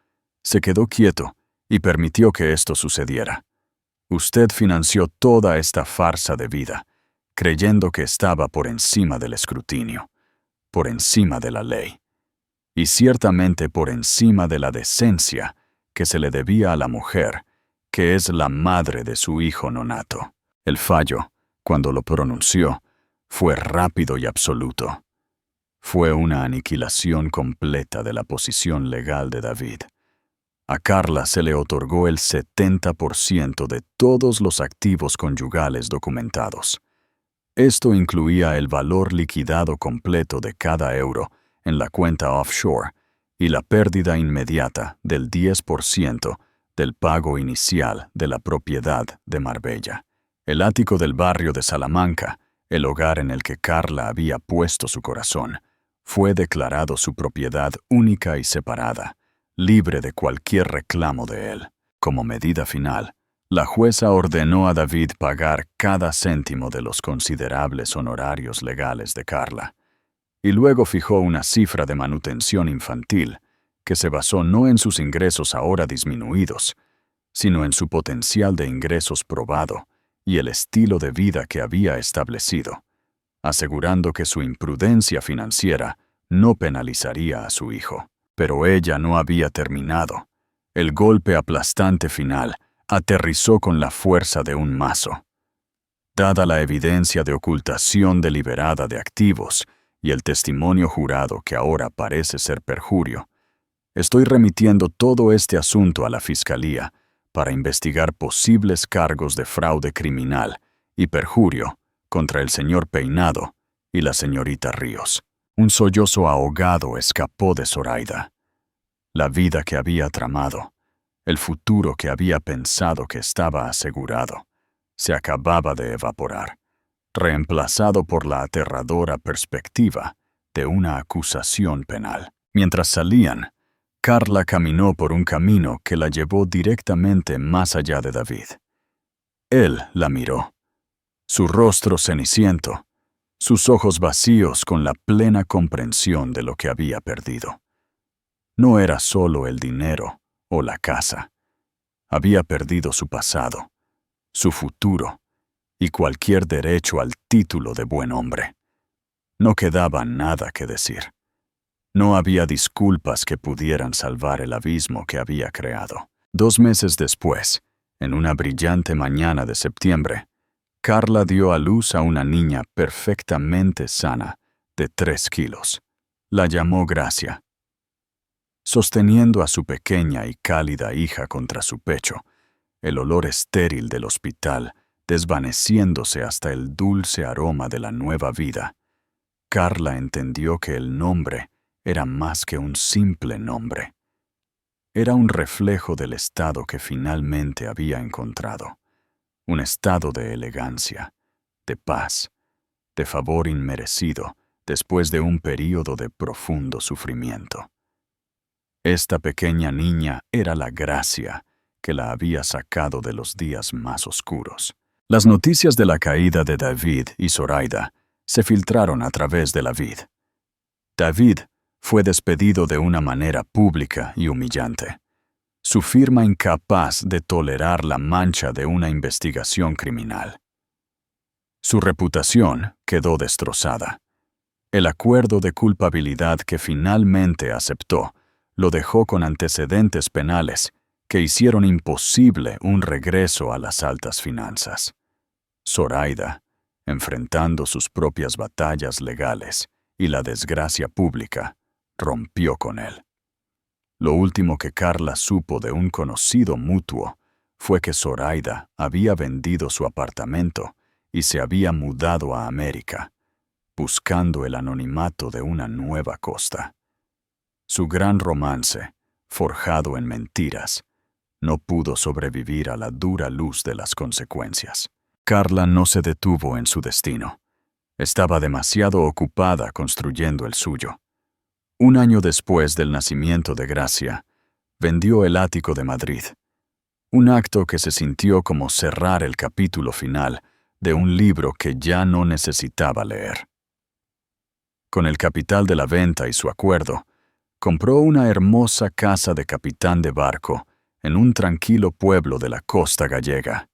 se quedó quieto y permitió que esto sucediera. Usted financió toda esta farsa de vida, creyendo que estaba por encima del escrutinio, por encima de la ley, y ciertamente por encima de la decencia que se le debía a la mujer, que es la madre de su hijo nonato. El fallo, cuando lo pronunció, fue rápido y absoluto. Fue una aniquilación completa de la posición legal de David. A Carla se le otorgó el 70% de todos los activos conyugales documentados. Esto incluía el valor liquidado completo de cada euro en la cuenta offshore y la pérdida inmediata del 10% del pago inicial de la propiedad de Marbella. El ático del barrio de Salamanca, el hogar en el que Carla había puesto su corazón, fue declarado su propiedad única y separada, libre de cualquier reclamo de él. Como medida final, la jueza ordenó a David pagar cada céntimo de los considerables honorarios legales de Carla, y luego fijó una cifra de manutención infantil que se basó no en sus ingresos ahora disminuidos, sino en su potencial de ingresos probado y el estilo de vida que había establecido, asegurando que su imprudencia financiera no penalizaría a su hijo. Pero ella no había terminado. El golpe aplastante final aterrizó con la fuerza de un mazo. Dada la evidencia de ocultación deliberada de activos y el testimonio jurado que ahora parece ser perjurio, Estoy remitiendo todo este asunto a la Fiscalía para investigar posibles cargos de fraude criminal y perjurio contra el señor Peinado y la señorita Ríos. Un sollozo ahogado escapó de Zoraida. La vida que había tramado, el futuro que había pensado que estaba asegurado, se acababa de evaporar, reemplazado por la aterradora perspectiva de una acusación penal. Mientras salían, Carla caminó por un camino que la llevó directamente más allá de David. Él la miró, su rostro ceniciento, sus ojos vacíos con la plena comprensión de lo que había perdido. No era solo el dinero o la casa. Había perdido su pasado, su futuro y cualquier derecho al título de buen hombre. No quedaba nada que decir. No había disculpas que pudieran salvar el abismo que había creado. 2 meses después, en una brillante mañana de septiembre, Carla dio a luz a una niña perfectamente sana, de 3 kilos. La llamó Gracia. Sosteniendo a su pequeña y cálida hija contra su pecho, el olor estéril del hospital desvaneciéndose hasta el dulce aroma de la nueva vida, Carla entendió que el nombre era más que un simple nombre. Era un reflejo del estado que finalmente había encontrado, un estado de elegancia, de paz, de favor inmerecido después de un período de profundo sufrimiento. Esta pequeña niña era la Gracia que la había sacado de los días más oscuros. Las noticias de la caída de David y Zoraida se filtraron a través de la vid. David fue despedido de una manera pública y humillante. Su firma incapaz de tolerar la mancha de una investigación criminal. Su reputación quedó destrozada. El acuerdo de culpabilidad que finalmente aceptó lo dejó con antecedentes penales que hicieron imposible un regreso a las altas finanzas. Zoraida, enfrentando sus propias batallas legales y la desgracia pública, rompió con él. Lo último que Carla supo de un conocido mutuo fue que Zoraida había vendido su apartamento y se había mudado a América, buscando el anonimato de una nueva costa. Su gran romance, forjado en mentiras, no pudo sobrevivir a la dura luz de las consecuencias. Carla no se detuvo en su destino. Estaba demasiado ocupada construyendo el suyo. 1 año después del nacimiento de Gracia, vendió el ático de Madrid, un acto que se sintió como cerrar el capítulo final de un libro que ya no necesitaba leer. Con el capital de la venta y su acuerdo, compró una hermosa casa de capitán de barco en un tranquilo pueblo de la costa gallega.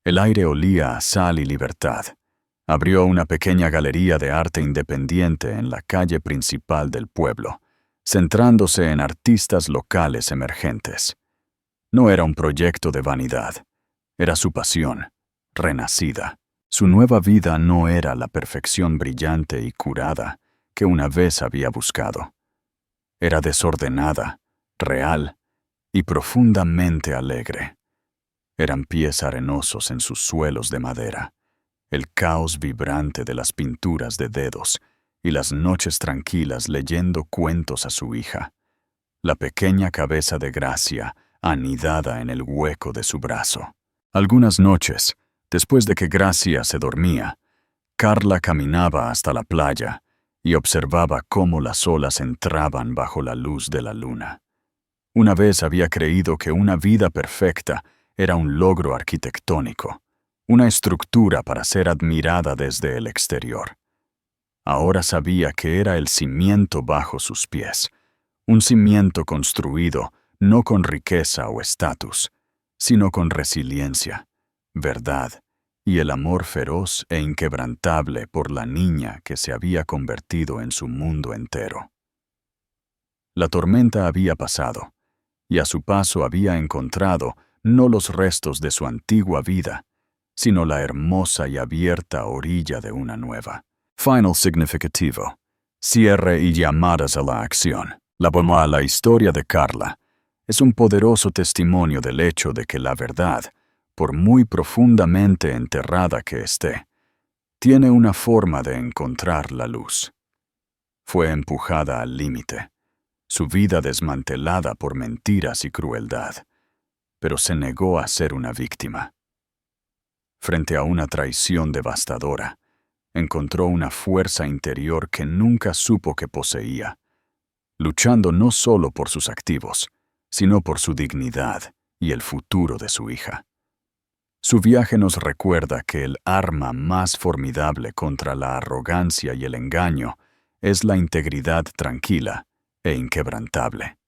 El aire olía a sal y libertad. Abrió una pequeña galería de arte independiente en la calle principal del pueblo, centrándose en artistas locales emergentes. No era un proyecto de vanidad, era su pasión, renacida. Su nueva vida no era la perfección brillante y curada que una vez había buscado. Era desordenada, real y profundamente alegre. Eran pies arenosos en sus suelos de madera, el caos vibrante de las pinturas de dedos y las noches tranquilas leyendo cuentos a su hija, la pequeña cabeza de Gracia anidada en el hueco de su brazo. Algunas noches, después de que Gracia se dormía, Carla caminaba hasta la playa y observaba cómo las olas entraban bajo la luz de la luna. Una vez había creído que una vida perfecta era un logro arquitectónico, una estructura para ser admirada desde el exterior. Ahora sabía que era el cimiento bajo sus pies, un cimiento construido no con riqueza o estatus, sino con resiliencia, verdad y el amor feroz e inquebrantable por la niña que se había convertido en su mundo entero. La tormenta había pasado, y a su paso había encontrado no los restos de su antigua vida, sino la hermosa y abierta orilla de una nueva. Final significativo. Cierre y llamadas a la acción. La historia de Carla es un poderoso testimonio del hecho de que la verdad, por muy profundamente enterrada que esté, tiene una forma de encontrar la luz. Fue empujada al límite, su vida desmantelada por mentiras y crueldad, pero se negó a ser una víctima. Frente a una traición devastadora, encontró una fuerza interior que nunca supo que poseía, luchando no solo por sus activos, sino por su dignidad y el futuro de su hija. Su viaje nos recuerda que el arma más formidable contra la arrogancia y el engaño es la integridad tranquila e inquebrantable.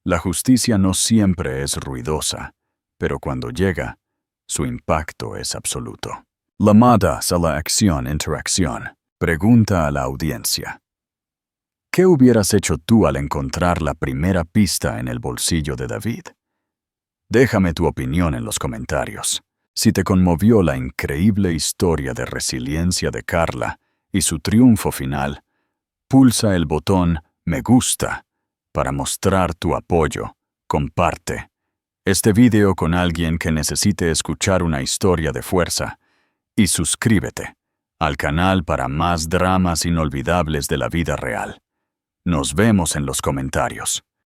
La justicia no siempre es ruidosa, pero cuando llega, su impacto es absoluto. Llamadas a la acción-interacción. Pregunta a la audiencia. ¿Qué hubieras hecho tú al encontrar la primera pista en el bolsillo de David? Déjame tu opinión en los comentarios. Si te conmovió la increíble historia de resiliencia de Carla y su triunfo final, pulsa el botón Me gusta para mostrar tu apoyo. Comparte este video con alguien que necesite escuchar una historia de fuerza y suscríbete al canal para más dramas inolvidables de la vida real. Nos vemos en los comentarios.